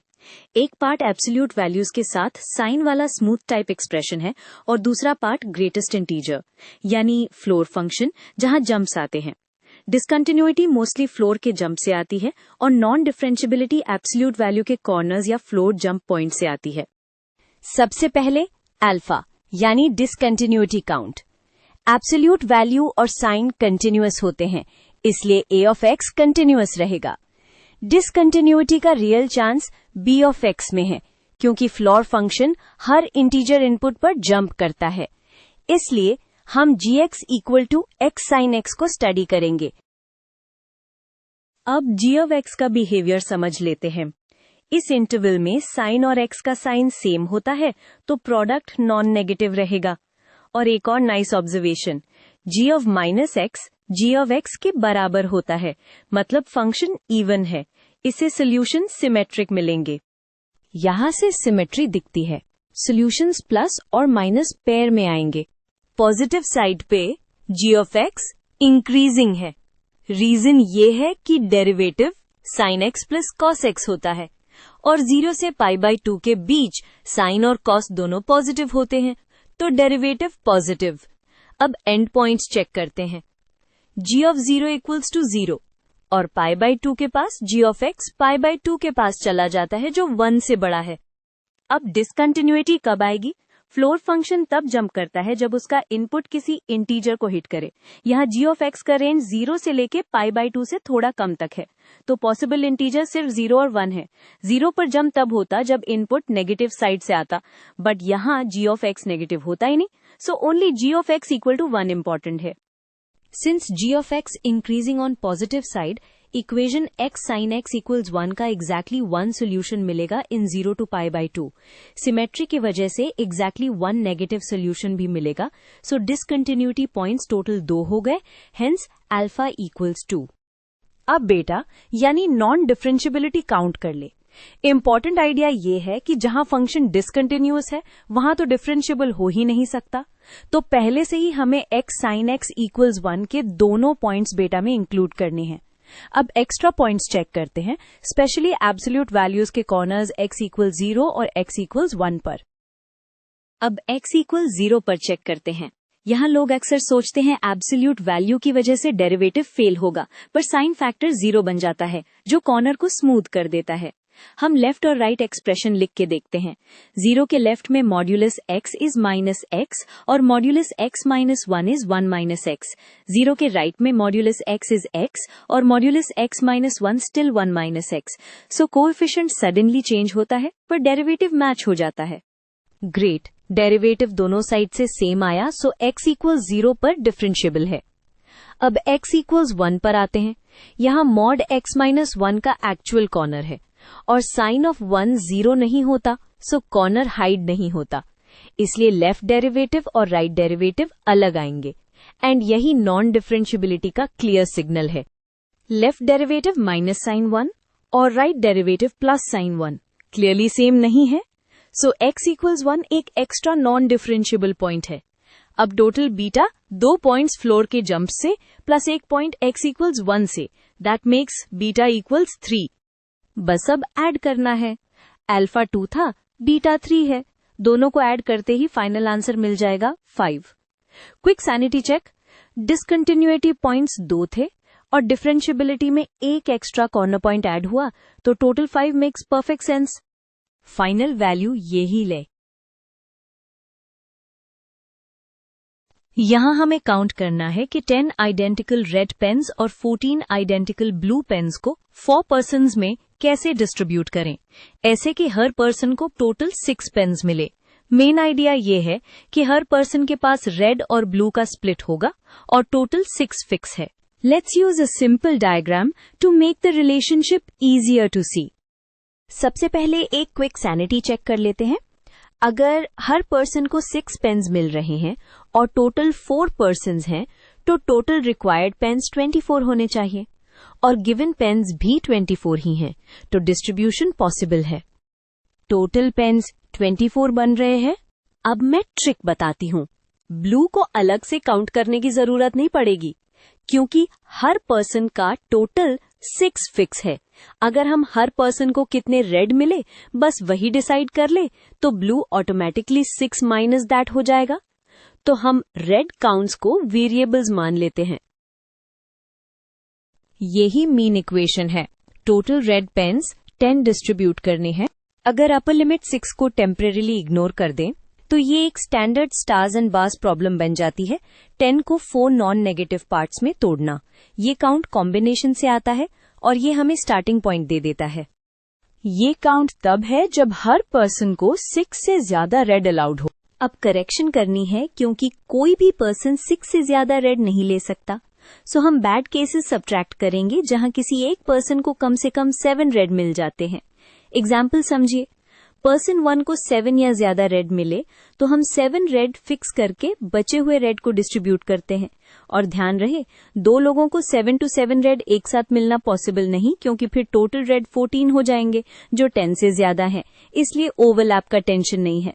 एक पार्ट एब्सोल्यूट वैल्यूज के साथ साइन वाला स्मूथ टाइप एक्सप्रेशन है और दूसरा पार्ट ग्रेटेस्ट इंटीजर यानी फ्लोर फंक्शन, जहां जंप्स आते हैं। डिसकंटिन्यूटी मोस्टली फ्लोर के जंप से आती है और नॉन डिफरेंशिएबिलिटी एब्सोल्यूट वैल्यू के कॉर्नर्स या फ्लोर जंप पॉइंट से आती है। सबसे पहले अल्फा यानी डिसकंटिन्यूटी काउंट। एब्सोल्यूट वैल्यू और साइन कंटिन्यूअस होते हैं, इसलिए a of x कंटिन्यूअस रहेगा। डिसकंटिन्यूटी का real chance b of x में है, क्योंकि फ्लोर फंक्शन हर इंटीजर इनपुट पर जंप करता है। इसलिए हम gx = x sin x को स्टडी करेंगे। अब g of x का बिहेवियर समझ लेते हैं। इस इंटरवल में साइन और x का साइन सेम होता है, तो प्रोडक्ट नॉन नेगेटिव रहेगा। और एक और nice observation, g of -x g of x के बराबर होता है, मतलब फंक्शन इवन है। इससे सोल्यूशन सिमेट्रिक मिलेंगे। यहाँ से सिमेट्री दिखती है। सोल्यूशंस प्लस और माइनस पेयर में आएंगे। पॉजिटिव साइड पे g of x इंक्रीजिंग है। रीजन ये है कि derivative sin x + cos x होता है और 0 से π/2 के बीच साइन और कॉस दोनों पॉजिटिव होते हैं, तो डेरिवेटिव पॉजिटिव। अब एंड पॉइंट्स चेक करते हैं। g of 0 = 0 और π/2 के पास g of x π/2 के पास चला जाता है, जो 1 से बड़ा है। अब डिसकंटिन्यूटी कब आएगी? फ्लोर फंक्शन तब जंप करता है जब उसका इनपुट किसी इंटीजर को हिट करे। यहाँ g ऑफ x का रेंज 0 से लेके π/2 से थोड़ा कम तक है, तो पॉसिबल इंटीजर सिर्फ 0 और 1 है। 0 पर जंप तब होता जब इनपुट नेगेटिव साइड से आता, बट यहाँ g ऑफ x नेगेटिव होता ही नहीं, so only g of x equal to 1 important है। Since g of x increasing on positive side, equation x sin x equals 1 का एग्जैक्टली 1 सोल्यूशन मिलेगा इन 0 to π/2। Symmetry की वजह से एग्जैक्टली 1 नेगेटिव सोल्यूशन भी मिलेगा, सो डिसकंटिन्यूटी पॉइंट्स टोटल 2 हो गए, हेंस अल्फा इक्वल्स 2। अब बेटा यानी नॉन डिफरेंशियबिलिटी काउंट कर ले। इम्पॉर्टेंट आइडिया ये है कि जहां फंक्शन डिसकंटिन्यूअस है वहां तो डिफरेंशियबल हो ही नहीं सकता, तो पहले से ही हमें x sin x इक्वल्स 1 के दोनों पॉइंट्स बेटा में इंक्लूड करने हैं। अब एक्स्ट्रा पॉइंट्स चेक करते हैं, स्पेशली एब्सोल्यूट वैल्यूज के कॉर्नर्स x इक्वल 0 और x इक्वल्स 1 पर। अब x इक्वल 0 पर चेक करते हैं। यहाँ लोग अक्सर सोचते हैं एब्सोल्यूट वैल्यू की वजह से डेरिवेटिव फेल होगा, पर साइन फैक्टर 0 बन जाता है जो कॉर्नर को स्मूथ कर देता है। हम लेफ्ट और राइट एक्सप्रेशन लिख के देखते हैं। 0 के लेफ्ट में मॉड्यूलस x इज -x और मॉड्यूलस x - 1 इज 1 - x। 0 के राइट में मॉड्यूलस x इज x और मॉड्यूलस x - 1 स्टिल 1 - x। सो कोएफिशिएंट सडनली चेंज होता है पर डेरिवेटिव मैच हो जाता है। ग्रेट, डेरिवेटिव दोनों साइड से सेम आया, सो x इक्वल्स 0 पर डिफरेंशिएबल है। अब x इक्वल्स 1 पर आते हैं। यहाँ मॉड x - 1 का एक्चुअल कॉर्नर है और साइन ऑफ 1 0 नहीं होता, सो कॉर्नर हाइड नहीं होता, इसलिए लेफ्ट डेरिवेटिव और राइट डेरिवेटिव अलग आएंगे, एंड यही नॉन डिफरेंशियबिलिटी का क्लियर सिग्नल है। लेफ्ट डेरिवेटिव माइनस साइन 1 और right derivative plus sign 1 clearly same नहीं है, सो x इक्वल्स 1 एक एक्स्ट्रा नॉन डिफरेंशियबल पॉइंट है। अब टोटल बीटा 2 पॉइंट्स फ्लोर के जंप से प्लस 1 पॉइंट x इक्वल्स 1 से, दैट मेक्स बीटा इक्वल्स 3। बस अब ऐड करना है। अल्फा 2 था, बीटा 3 है, दोनों को ऐड करते ही फाइनल आंसर मिल जाएगा 5। Quick sanity check, discontinuity points 2 थे और डिफरेंशियबिलिटी में एक एक्स्ट्रा कॉर्नर पॉइंट ऐड हुआ, तो total 5 makes perfect sense. Final value ये ही ले। यहाँ हमें काउंट करना है कि 10 आइडेंटिकल रेड पेन्स और 14 आइडेंटिकल ब्लू पेन्स को 4 पर्सन्स में कैसे डिस्ट्रीब्यूट करें, ऐसे कि हर पर्सन को टोटल 6 पेन्स मिले। मेन आइडिया ये है कि हर पर्सन के पास रेड और ब्लू का स्प्लिट होगा और टोटल 6 फिक्स है। Let's use a simple diagram to make the relationship easier to see. सबसे पहले एक क्विक सैनिटी चेक कर लेते हैं। अगर हर पर्सन को 6 पेन्स मिल रहे हैं और टोटल 4 पर्सन्स हैं, तो टोटल रिक्वायर्ड पेन्स 24 होने चाहिए और गिवन पेन्स भी 24 ही हैं, तो डिस्ट्रीब्यूशन पॉसिबल है। टोटल पेन्स 24 बन रहे हैं। अब मैं ट्रिक बताती हूँ। ब्लू को अलग से काउंट करने की जरूरत नहीं पड़ेगी, क्योंकि हर पर्सन का टोटल 6 फिक्स है। अगर हम हर पर्सन को कितने रेड मिले बस वही डिसाइड कर ले, तो ब्लू ऑटोमेटिकली 6 माइनस दैट हो जाएगा। तो हम रेड काउंट्स को वेरिएबल्स मान लेते हैं। यही मीन इक्वेशन है। टोटल रेड पेन्स 10 डिस्ट्रीब्यूट करने हैं। अगर अपर लिमिट 6 को टेम्परेरीली इग्नोर कर दें, तो ये एक standard stars and bars problem बन जाती है। 10 को 4 नॉन नेगेटिव पार्ट्स में तोड़ना। ये काउंट कॉम्बिनेशन से आता है और ये हमें स्टार्टिंग पॉइंट दे देता है। ये काउंट तब है जब हर पर्सन को 6 से ज्यादा रेड अलाउड हो। अब करेक्शन करनी है, क्योंकि कोई भी पर्सन 6 से ज्यादा रेड नहीं ले सकता, सो हम बैड केसेस सब्ट्रैक्ट करेंगे जहां किसी एक पर्सन को कम से कम 7 रेड मिल जाते हैं। एग्जाम्पल समझिए, पर्सन 1 को 7 या ज्यादा रेड मिले तो हम 7 रेड फिक्स करके बचे हुए रेड को डिस्ट्रीब्यूट करते हैं। और ध्यान रहे, 2 लोगों को 7 to 7 रेड एक साथ मिलना पॉसिबल नहीं, क्योंकि फिर टोटल रेड 14 हो जाएंगे जो 10 से ज्यादा है, इसलिए ओवरलैप का टेंशन नहीं है।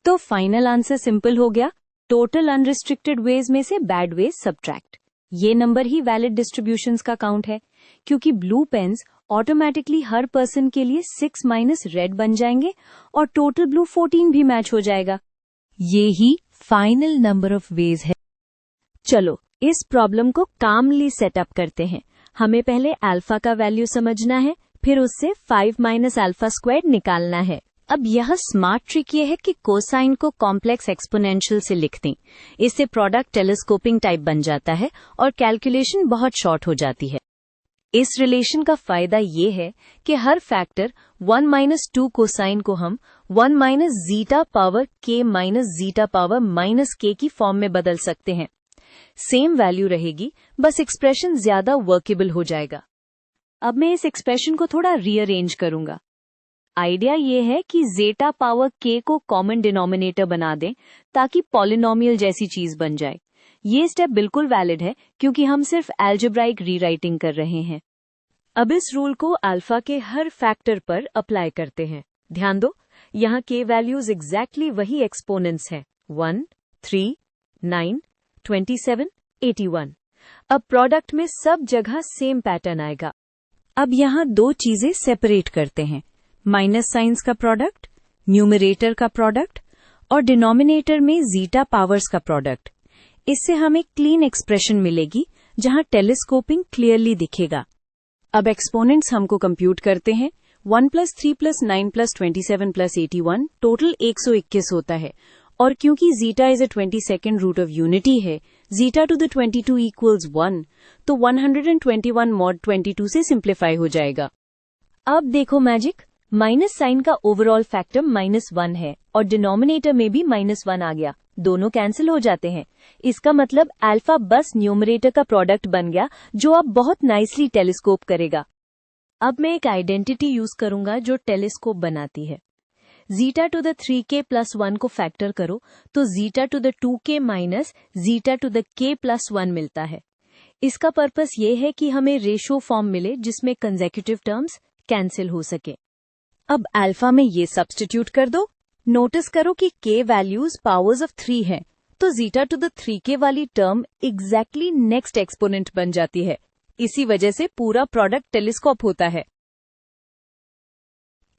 तो फाइनल आंसर सिंपल हो गया, टोटल अनरिस्ट्रिक्टेड वेज में से बैड वेज सब्ट्रैक्ट। ये नंबर ही वैलिड डिस्ट्रीब्यूशंस का काउंट है, क्योंकि ब्लू पेन्स ऑटोमेटिकली हर पर्सन के लिए 6 माइनस रेड बन जाएंगे और टोटल ब्लू 14 भी मैच हो जाएगा। ये ही फाइनल नंबर ऑफ वेज है। चलो इस प्रॉब्लम को कामली सेटअप करते हैं। हमें पहले अल्फा का वैल्यू समझना है, फिर उससे 5 माइनस अल्फा स्क्वायर्ड निकालना है। अब यह स्मार्ट ट्रिक ये है कि कोसाइन को कॉम्प्लेक्स एक्सपोनेंशियल से लिख दें। इससे प्रोडक्ट टेलीस्कोपिंग टाइप बन जाता है और कैलकुलेशन बहुत शॉर्ट हो जाती है। इस रिलेशन का फायदा ये है कि हर फैक्टर 1-2 कोसाइन को हम 1 - zeta power k - zeta power -k की फॉर्म में बदल सकते हैं। सेम वैल्यू रहेगी, बस एक्सप्रेशन ज्यादा वर्केबल हो जाएगा। अब मैं इस एक्सप्रेशन को थोड़ा रीअरेंज करूंगा। आइडिया ये है कि जेटा पावर k को कॉमन डिनोमिनेटर बना दें ताकि पॉलिनोमियल जैसी चीज बन जाए। ये स्टेप बिल्कुल वैलिड है क्योंकि हम सिर्फ अलजेब्राइक रीराइटिंग कर रहे हैं। अब इस रूल को अल्फा के हर फैक्टर पर अप्लाई करते हैं। ध्यान दो, यहाँ k वैल्यूज एग्जैक्टली वही एक्सपोनेंट्स हैं, 1, 3, 9, 27, 81। अब प्रोडक्ट में सब जगह सेम पैटर्न आएगा। अब यहाँ दो चीजें सेपरेट करते हैं, माइनस साइंस का प्रोडक्ट, न्यूमरेटर का प्रोडक्ट और डिनोमिनेटर में जीटा पावर्स का प्रोडक्ट। इससे हमें क्लीन एक्सप्रेशन मिलेगी जहां टेलीस्कोपिंग क्लियरली दिखेगा। अब एक्सपोनेंट्स हमको कंप्यूट करते हैं। 1 + 3 + 9 + 27 + 81 टोटल 121 होता है। और क्योंकि zeta is a 22nd root of unity है, जीटा टू द 22 = 1, तो 121 mod 22 से सिंप्लीफाई हो जाएगा। अब देखो मैजिक, माइनस साइन का ओवरऑल फैक्टर -1 है और डिनोमिनेटर में भी -1 आ गया। दोनों कैंसिल हो जाते हैं। इसका मतलब अल्फा बस न्यूमरेटर का प्रोडक्ट बन गया जो अब बहुत नाइसली टेलीस्कोप करेगा। अब मैं एक आइडेंटिटी यूज करूंगा जो टेलीस्कोप बनाती है। जीटा टू द 3k + 1 को फैक्टर करो तो zeta to the 2k - zeta to the k + 1 मिलता है। इसका पर्पस ये है कि हमें रेशो फॉर्म मिले जिसमें कंसेक्यूटिव टर्म्स कैंसिल हो सके। अब अल्फा में ये सब्स्टिट्यूट कर दो। नोटिस करो कि k वैल्यूज पावर्स ऑफ 3 है, तो जीटा टू द 3k वाली टर्म एग्जैक्टली नेक्स्ट एक्सपोनेंट बन जाती है। इसी वजह से पूरा प्रोडक्ट टेलीस्कोप होता है।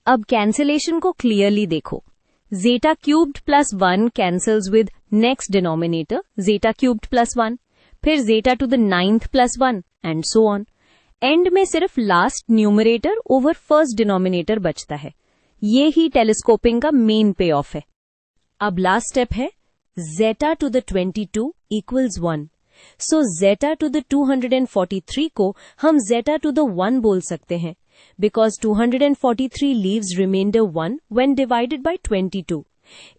अब कैंसिलेशन को क्लियरली देखो। Zeta cubed + 1 cancels with next denominator zeta cubed + 1, फिर zeta to the 9th + 1 and so on. End में सिर्फ last numerator over first denominator बचता है। ये ही टेलीस्कोपिंग का मेन पे ऑफ है। अब लास्ट स्टेप है zeta to the 22 = 1। So zeta to the 243 को हम जेटा टू द 1 बोल सकते हैं because 243 leaves reminder 1 when divided by 22।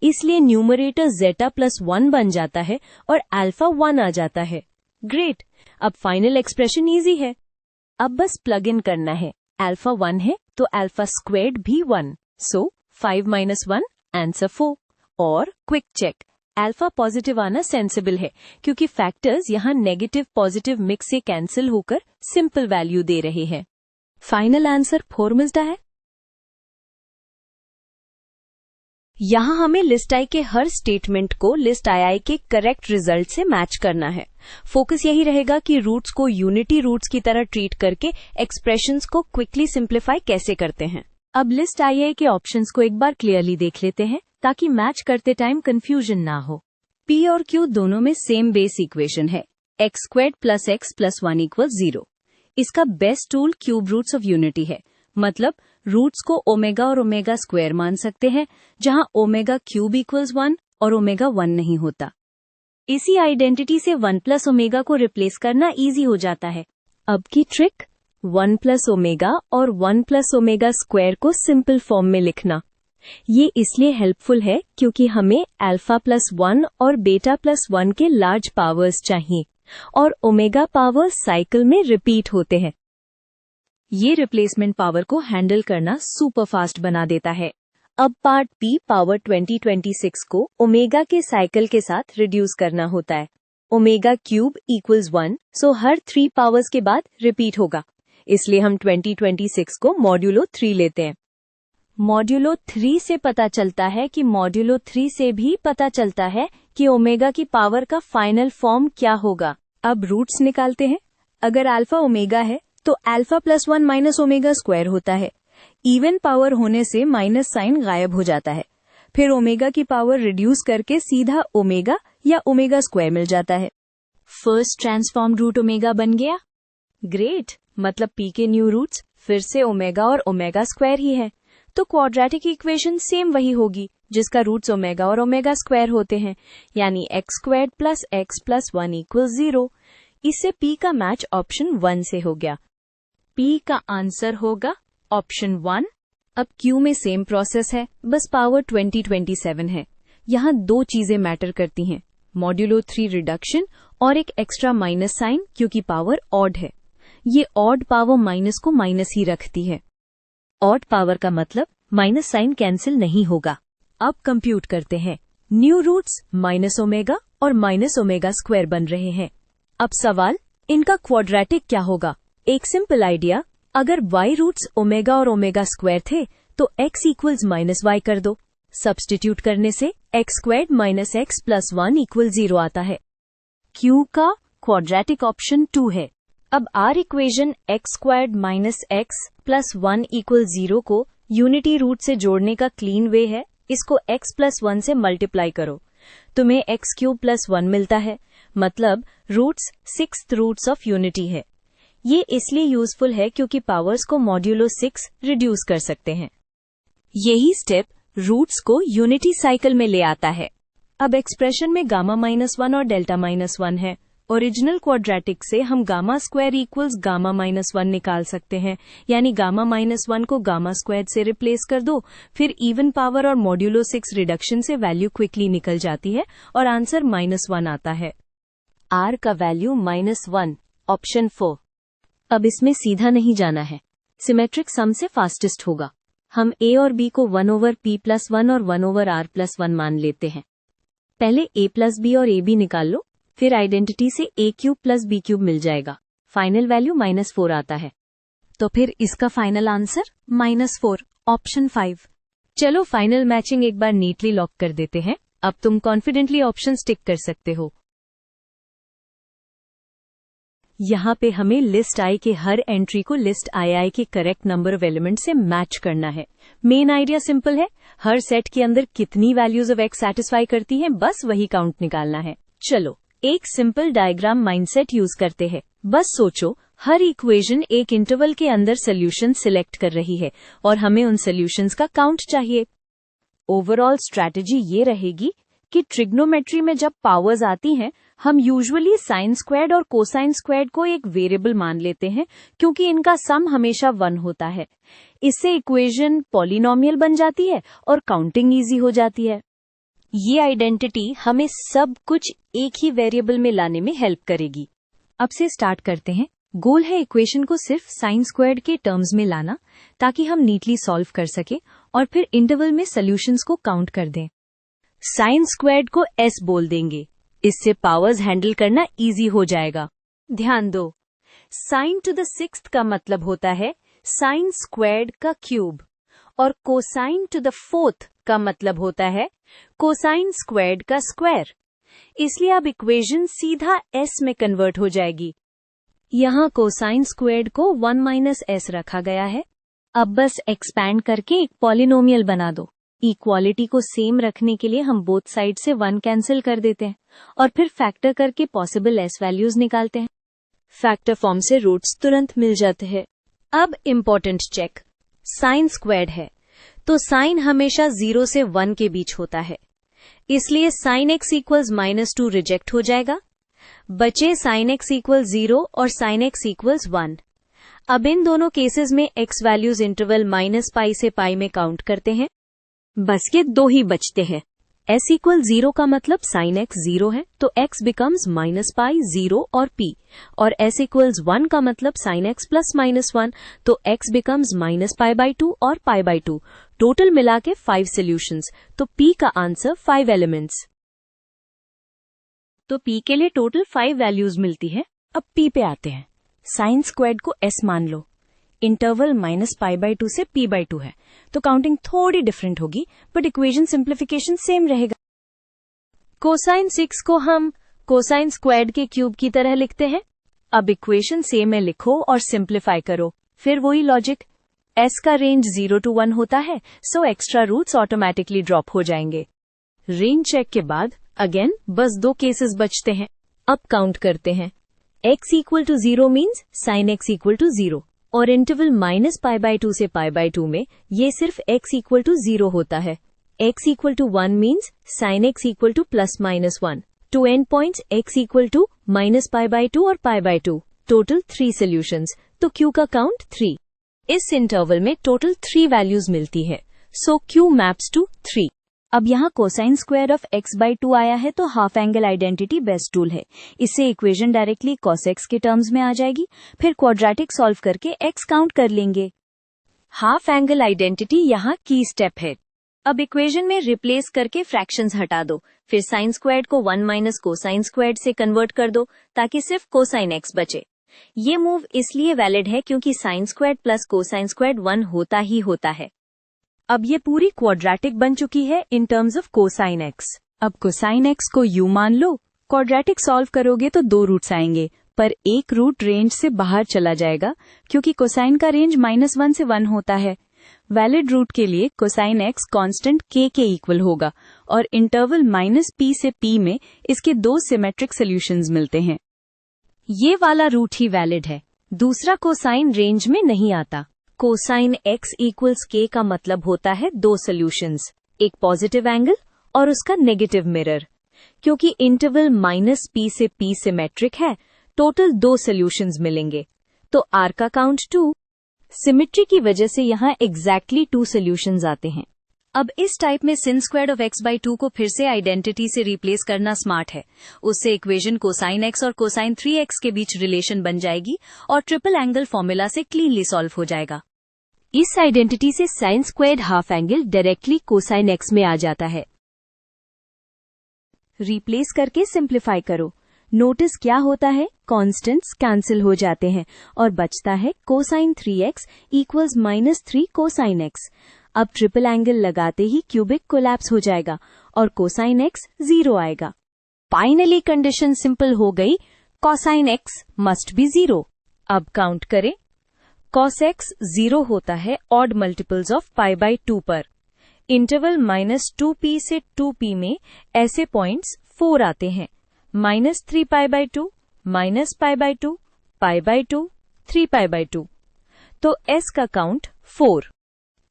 इसलिए न्यूमरेटर जेटा +1 बन जाता है और अल्फा 1 आ जाता है। ग्रेट, अब फाइनल एक्सप्रेशन इजी है। अब बस प्लग इन करना है। अल्फा 1 है तो अल्फा स्क्वेयर्ड भी 1, सो 5 - 1 आंसर 4। और क्विक चेक, अल्फा पॉजिटिव आना सेंसिबल है क्योंकि फैक्टर्स यहाँ नेगेटिव पॉजिटिव मिक्स से कैंसिल होकर सिंपल वैल्यू दे रहे हैं। फाइनल आंसर 4 मिलता है। यहाँ हमें लिस्ट आई के हर स्टेटमेंट को लिस्ट आई के करेक्ट रिजल्ट से मैच करना है। फोकस यही रहेगा कि रूट्स को यूनिटी रूट्स की तरह ट्रीट करके एक्सप्रेशंस को क्विकली सिंप्लीफाई कैसे करते हैं। अब लिस्ट आई के ऑप्शंस को एक बार क्लियरली देख लेते हैं ताकि मैच करते टाइम कंफ्यूजन ना हो। P और Q दोनों में सेम बेस इक्वेशन है, x² + x + 1 = 0। इसका best tool cube roots of unity है, मतलब रूट्स को ओमेगा और ओमेगा स्क्वायर मान सकते हैं जहां ओमेगा क्यूब = 1 और ओमेगा 1 नहीं होता। इसी आइडेंटिटी से 1 + ओमेगा को रिप्लेस करना इजी हो जाता है। अब की ट्रिक 1 + ओमेगा और 1 + ओमेगा स्क्वायर को सिंपल फॉर्म में लिखना। ये इसलिए हेल्पफुल है क्योंकि हमें अल्फा +1 और बीटा +1 के लार्ज पावर्स चाहिए और ओमेगा पावर साइकिल में रिपीट होते हैं। ये रिप्लेसमेंट पावर को हैंडल करना सुपर फास्ट बना देता है। अब पार्ट P पावर 2026 को ओमेगा के साइकिल के साथ रिड्यूस करना होता है। ओमेगा क्यूब = 1, सो हर 3 पावर्स के बाद रिपीट होगा। इसलिए हम 2026 को मॉड्यूलो 3 लेते हैं। मॉड्यूलो 3 से पता चलता है कि मॉड्यूलो 3 से भी पता चलता है कि ओमेगा की पावर का फाइनल फॉर्म क्या होगा। अब रूट्स निकालते हैं। अगर अल्फा ओमेगा है तो अल्फा +1 - ओमेगा स्क्वायर होता है। इवन पावर होने से माइनस साइन गायब हो जाता है। फिर ओमेगा की पावर रिड्यूस करके सीधा ओमेगा या ओमेगा स्क्वायर मिल जाता है। फर्स्ट ट्रांसफॉर्म रूट ओमेगा बन गया। ग्रेट, मतलब P के न्यू रूट्स फिर से ओमेगा और ओमेगा स्क्वायर ही है। तो क्वाड्रेटिक इक्वेशन सेम वही होगी जिसका रूट्स ओमेगा और ओमेगा स्क्वायर होते हैं, यानी x squared plus x plus 1 equal 0। इससे पी का मैच ऑप्शन 1 से हो गया। पी का आंसर होगा ऑप्शन 1। अब क्यू में सेम प्रोसेस है, बस पावर 2027 है। यहाँ दो चीजें मैटर करती हैं, मॉड्यूलो 3 रिडक्शन और एक एक्स्ट्रा माइनस साइन, क्योंकि पावर ऑड है। ये ऑड पावर माइनस को माइनस ही रखती है। ऑड पावर का मतलब माइनस साइन कैंसिल नहीं होगा। अब कंप्यूट करते हैं। न्यू रूट्स माइनस ओमेगा और माइनस ओमेगा स्क्वायर बन रहे हैं। अब सवाल, इनका क्वाड्रेटिक क्या होगा? एक सिंपल आइडिया, अगर y रूट्स ओमेगा और ओमेगा स्क्वायर थे तो x इक्वल्स माइनस वाई कर दो। सब्स्टिट्यूट करने से x squared minus x plus 1 equal 0 आता है। Q का क्वाड्रेटिक ऑप्शन 2 है। अब R equation x squared minus x plus 1 equal 0 को यूनिटी रूट से जोड़ने का क्लीन वे है, इसको x प्लस 1 से मल्टीप्लाई करो, तुम्हें x क्यूब प्लस 1 मिलता है, मतलब roots 6th roots of unity है। ये इसलिए यूजफुल है क्योंकि पावर्स को मॉड्यूलो 6 रिड्यूस कर सकते हैं। यही स्टेप रूट्स को यूनिटी साइकिल में ले आता है। अब एक्सप्रेशन में गामा -1 और डेल्टा -1 है। ओरिजिनल क्वाड्रेटिक से हम गामा स्क्वायर इक्वल्स गामा -1 निकाल सकते हैं, यानी गामा -1 को गामा स्क्वायर से रिप्लेस कर दो, फिर इवन पावर और मॉड्यूलो 6 रिडक्शन से वैल्यू क्विकली निकल जाती है और आंसर -1 आता है। आर का वैल्यू -1, ऑप्शन 4। अब इसमें सीधा नहीं जाना है, सिमेट्रिक सम से फास्टेस्ट होगा। हम a और b को 1/p+1 और 1/r+1 मान लेते हैं। पहले a प्लस बी और ab निकाल लो, फिर आइडेंटिटी से a cube plus b cube मिल जाएगा। फाइनल वैल्यू -4 आता है। तो फिर इसका फाइनल आंसर -4, ऑप्शन 5। चलो फाइनल मैचिंग एक बार नीटली लॉक कर देते हैं। अब तुम कॉन्फिडेंटली ऑप्शन टिक कर सकते हो। यहाँ पे हमें लिस्ट आई के हर एंट्री को लिस्ट आई के करेक्ट नंबर ऑफ एलिमेंट से मैच करना है। मेन आइडिया सिंपल है, हर सेट के अंदर कितनी वैल्यूज ऑफ एक्स सेटिस्फाई करती हैं, बस वही काउंट निकालना है। चलो एक सिंपल डायग्राम माइंडसेट यूज करते हैं। बस सोचो, हर इक्वेशन एक इंटरवल के अंदर सोल्यूशन सिलेक्ट कर रही है और हमें उन सोल्यूशंस का काउंट चाहिए। ओवरऑल स्ट्रैटेजी ये रहेगी कि ट्रिग्नोमेट्री में जब पावर्स आती हैं, हम यूजुअली साइन स्क्वायर्ड और कोसाइन स्क्वायर्ड को एक वेरिएबल मान लेते हैं, क्योंकि इनका सम हमेशा 1 होता है। इससे इक्वेशन पॉलिनोमियल बन जाती है और काउंटिंग इजी हो जाती है। ये आइडेंटिटी हमें सब कुछ एक ही वेरिएबल में लाने में हेल्प करेगी। अब से स्टार्ट करते हैं। गोल है इक्वेशन को सिर्फ साइन स्क्वायर्ड के टर्म्स में लाना, ताकि हम नीटली सॉल्व कर सके और फिर इंटरवल में सॉल्यूशंस को काउंट कर दें। साइन स्क्वायर्ड को s बोल देंगे, इससे पावर्स हैंडल करना इजी हो जाएगा। ध्यान दो, साइन टू द 6th का मतलब होता है साइन स्क्वायर्ड का क्यूब, और कोसाइन टू द 4th का मतलब होता है कोसाइन स्क्वायर्ड का स्क्वायर। इसलिए अब इक्वेशन सीधा s में कन्वर्ट हो जाएगी। यहाँ कोसाइन स्क्वायर्ड को 1 - s रखा गया है। अब बस एक्सपैंड करके एक पॉलिनोमियल बना दो। इक्वालिटी को सेम रखने के लिए हम बोथ साइड से 1 कैंसिल कर देते हैं और फिर फैक्टर करके पॉसिबल s वैल्यूज निकालते हैं। फैक्टर फॉर्म से रूट्स तुरंत मिल जाते हैं। अब इम्पोर्टेंट चेक, साइन स्क्वायर्ड है तो साइन हमेशा 0 से 1 के बीच होता है, इसलिए साइन x इक्वल्स -2 रिजेक्ट हो जाएगा। बचे साइन x इक्वल 0 और साइन x इक्वल्स 1। अब इन दोनों केसेस में x वैल्यूज इंटरवल -π से π में काउंट करते हैं। बस ये दो ही बचते हैं। s इक्वल 0 का मतलब साइन x 0 है तो x बिकम्स -π 0 और p, और s इक्वल्स 1 का मतलब साइन x प्लस -1 तो x बिकम्स -π/2 और π/2। टोटल मिला के 5 सोल्यूशंस, तो p का आंसर 5 एलिमेंट्स। तो p के लिए टोटल 5 वैल्यूज मिलती है। अब p पे आते हैं। साइन स्क्वायर्ड को s मान लो, इंटरवल -π/2 से p/2 है, तो काउंटिंग थोड़ी डिफरेंट होगी, बट इक्वेशन सिंप्लीफिकेशन सेम रहेगा। कोसाइन 6 को हम कोसाइन स्क्वायर्ड के क्यूब की तरह लिखते हैं। अब इक्वेशन सेम है लिखो और सिंप्लीफाई करो। फिर वही लॉजिक, s का रेंज 0 to 1 होता है, so extra roots automatically drop हो जाएंगे। रेंज चेक के बाद अगेन बस 2 केसेस बचते हैं। अब काउंट करते हैं। x equal to 0 means sine x equal to 0, और इंटरवल -π/2 से π/2 में ये सिर्फ x इक्वल टू 0 होता है। x equal to 1 means sin x equal to +-1। Two end points x equal to -π/2 और π/2, टोटल 3 सोल्यूशंस, तो q का काउंट 3। इस इंटरवल में टोटल 3 वैल्यूज मिलती है, सो q मैप्स टू 3। अब यहाँ कोसाइन स्क्वायर ऑफ x/2 आया है तो half angle identity best tool है। इससे इक्वेशन डायरेक्टली cos x के टर्म्स में आ जाएगी। फिर क्वाड्रेटिक सॉल्व करके x काउंट कर लेंगे। हाफ एंगल आइडेंटिटी यहाँ की स्टेप है। अब इक्वेशन में रिप्लेस करके फ्रैक्शंस हटा दो, फिर साइन स्क्वायर्ड को 1 माइनस कोसाइन स्क्वायर्ड से कन्वर्ट कर दो ताकि सिर्फ कोसाइन x बचे। ये मूव इसलिए वैलिड है क्योंकि sine squared plus cosine squared 1 होता ही होता है। अब ये पूरी क्वाड्रेटिक बन चुकी है in terms of cosine x। अब कोसाइन x को u मान लो। क्वाड्रेटिक सॉल्व करोगे तो 2 रूट्स आएंगे, पर एक रूट रेंज से बाहर चला जाएगा क्योंकि कोसाइन का रेंज -1 से 1 होता है। वैलिड रूट के लिए कोसाइन x कांस्टेंट k के इक्वल होगा और इंटरवल -p से p में इसके 2 सिमेट्रिक सॉल्यूशंस मिलते हैं। ये वाला रूट ही वैलिड है, दूसरा कोसाइन रेंज में नहीं आता। कोसाइन x इक्वल्स k का मतलब होता है 2 सॉल्यूशंस, एक पॉजिटिव एंगल और उसका नेगेटिव मिरर। क्योंकि इंटरवल -p से p सिमेट्रिक है, टोटल 2 सॉल्यूशंस मिलेंगे, तो r का काउंट 2। सिमेट्री की वजह से यहाँ एग्जैक्टली 2 सॉल्यूशंस आते हैं। अब इस टाइप में sin स्क्वायर्ड ऑफ x/2 को फिर से आइडेंटिटी से रिप्लेस करना स्मार्ट है। उससे इक्वेशन कोसाइन x और कोसाइन 3x के बीच रिलेशन बन जाएगी और ट्रिपल एंगल फॉर्मूला से क्लीनली सॉल्व हो जाएगा। इस आइडेंटिटी से sine squared half angle directly cosine x में आ जाता है। रिप्लेस करके सिंप्लीफाई करो। नोटिस क्या होता है, कॉन्स्टेंट्स कैंसिल हो जाते हैं और बचता है cosine 3x equals -3 cosine x। अब ट्रिपल एंगल लगाते ही क्यूबिक कोलैप्स हो जाएगा और कोसाइन x 0 आएगा। फाइनली कंडीशन सिंपल हो गई, कोसाइन x मस्ट बी 0। अब काउंट करें। cos x 0 होता है ऑड मल्टीपल्स ऑफ π/2 पर। इंटरवल -2p से 2p में ऐसे पॉइंट्स 4 आते हैं, -3 π/2, -π/2, π/2, 3 π/2, तो s का काउंट 4।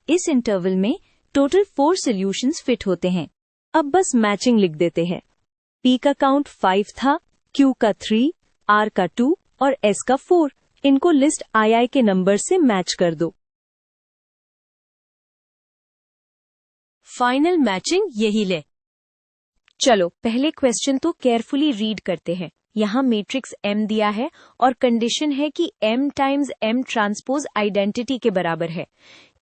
इस इंटरवल में टोटल 4 सॉल्यूशंस फिट होते हैं। अब बस मैचिंग लिख देते हैं। p का काउंट 5 था, q का 3, r का 2 और s का 4। इनको लिस्ट II के नंबर से मैच कर दो। फाइनल मैचिंग यही ले। चलो पहले क्वेश्चन तो केयरफुली रीड करते हैं। यहाँ मैट्रिक्स M दिया है और कंडीशन है कि M times M transpose identity के बराबर है।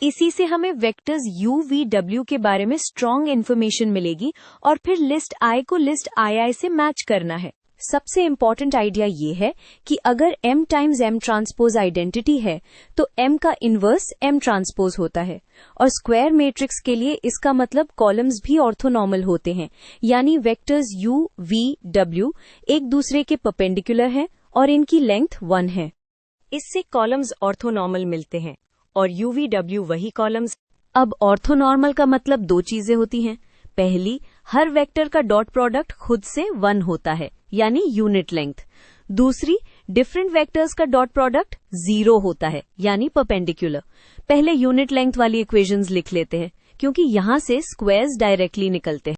इसी से हमें वेक्टर्स U, V, W के बारे में स्ट्रॉन्ग इन्फॉर्मेशन मिलेगी और फिर लिस्ट I को लिस्ट II से मैच करना है। सबसे इम्पॉर्टेंट आइडिया ये है कि अगर M times M transpose identity है तो M का इनवर्स M ट्रांसपोज होता है और स्क्वायर मैट्रिक्स के लिए इसका मतलब कॉलम्स भी ऑर्थोनॉर्मल होते हैं, यानी वेक्टर्स U, V, W एक दूसरे के परपेंडिकुलर हैं और इनकी लेंथ 1 है। इससे कॉलम्स ऑर्थोनॉर्मल मिलते हैं और U, V, W वही कॉलम्स। अब ऑर्थोनॉर्मल का मतलब 2 चीजें होती हैं। पहली, हर वेक्टर का डॉट प्रोडक्ट खुद से 1 होता है, यानी यूनिट लेंथ। दूसरी, डिफरेंट वेक्टर्स का डॉट प्रोडक्ट 0 होता है, यानी परपेंडिकुलर। पहले यूनिट लेंथ वाली इक्वेशंस लिख लेते हैं क्योंकि यहां से स्क्वायर्स डायरेक्टली निकलते हैं।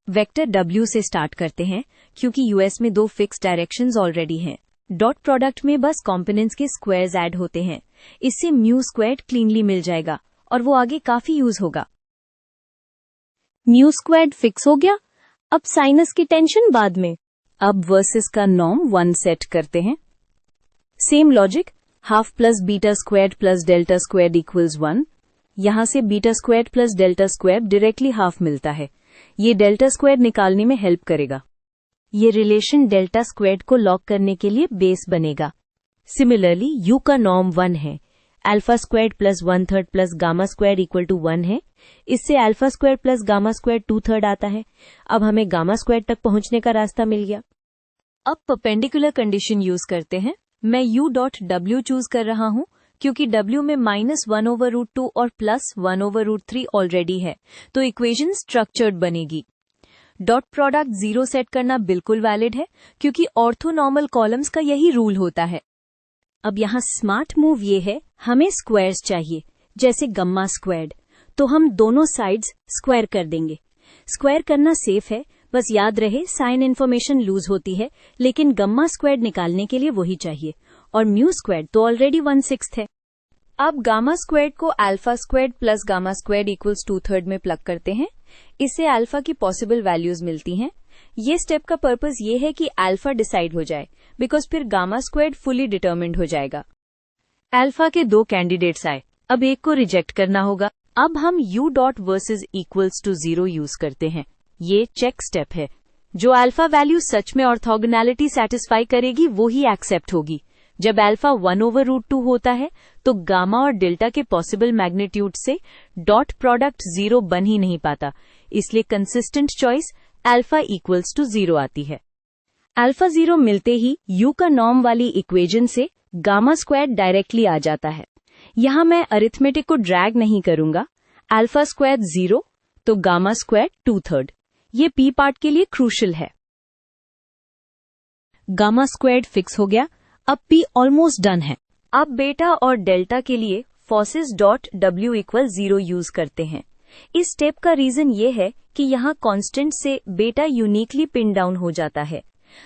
वेक्टर W से स्टार्ट करते हैं क्योंकि यूएस में 2 फिक्स डायरेक्शंस ऑलरेडी हैं। डॉट प्रोडक्ट में बस कॉम्पोनेंट्स के स्क्वायर्स ऐड होते हैं। इससे म्यू स्क्वायर्ड क्लीनली मिल जाएगा और वो आगे काफी यूज होगा। म्यू स्क्वायर्ड फिक्स हो गया। अब साइनस की टेंशन बाद में। अब वर्सेस का नॉर्म 1 सेट करते हैं। Same logic, half plus beta squared plus delta squared equals 1। यहां से beta squared plus delta squared directly half मिलता है। ये डेल्टा स्क्वायर्ड निकालने में हेल्प करेगा। ये रिलेशन डेल्टा स्क्वायर्ड को लॉक करने के लिए बेस बनेगा। सिमिलरली यू का नॉर्म 1 है। Alpha squared plus 1/3 plus gamma squared equal to 1 है। इससे alpha squared plus gamma squared 2/3 आता है। अब हमें गामा स्क्वायर्ड तक पहुंचने का रास्ता मिल गया। अब परपेंडिकुलर कंडीशन यूज करते हैं। मैं u डॉट w चूज कर रहा हूं क्योंकि w में -1/√2 और +1/√3 ऑलरेडी है, तो इक्वेशन स्ट्रक्चर्ड बनेगी। डॉट प्रोडक्ट 0 सेट करना बिल्कुल वैलिड है क्योंकि ऑर्थोनॉर्मल कॉलम्स का यही रूल होता है। अब यहाँ स्मार्ट मूव ये है, हमें स्क्वायर्स चाहिए, जैसे गम्मा स्क्वायर्ड, तो हम दोनों साइड्स स्क्वायर कर देंगे। स्क्वायर करना सेफ है, बस याद रहे साइन इन्फॉर्मेशन लूज होती है, लेकिन गम्मा स्क्वायर्ड निकालने के लिए वही चाहिए, और म्यू स्क्वायर्ड तो ऑलरेडी 1/6 है। अब गामा स्क्वायर्ड को alpha squared plus gamma squared equals 2/3 में प्लग करते हैं। इससे अल्फा की पॉसिबल वैल्यूज मिलती हैं। ये स्टेप का पर्पस ये है कि अल्फा डिसाइड हो जाए, बिकॉज फिर गामा स्क्वायर्ड फुली डिटर्मिन्ड हो जाएगा। अल्फा के 2 कैंडिडेट्स आए, अब एक को रिजेक्ट करना होगा। अब हम u dot versus equals to 0 use करते हैं। ये चेक स्टेप है। जो अल्फा वैल्यू सच में ऑर्थोगोनैलिटी सेटिस्फाई करेगी वो ही एक्सेप्ट होगी। जब अल्फा 1/√2 होता है तो गामा और डेल्टा के पॉसिबल मैग्नीट्यूड से डॉट प्रोडक्ट 0 बन ही नहीं पाता, इसलिए consistent choice alpha equals to 0 आती है। अल्फा 0 मिलते ही u का नॉर्म वाली इक्वेशन से गामा स्क्वायर डायरेक्टली आ जाता है। यहां मैं अरिथमेटिक को ड्रैग नहीं करूंगा। अल्फा स्क्वायर 0 तो गामा स्क्वायर 2/3। ये p पार्ट के लिए क्रूशियल है। गामा स्क्वायर्ड फिक्स हो गया। अब p ऑलमोस्ट डन है। अब बेटा और डेल्टा के लिए forces dot w equal 0 use करते हैं। इस स्टेप का रीजन ये है कि यहाँ कांस्टेंट से बेटा यूनिकली पिन डाउन हो जाता है।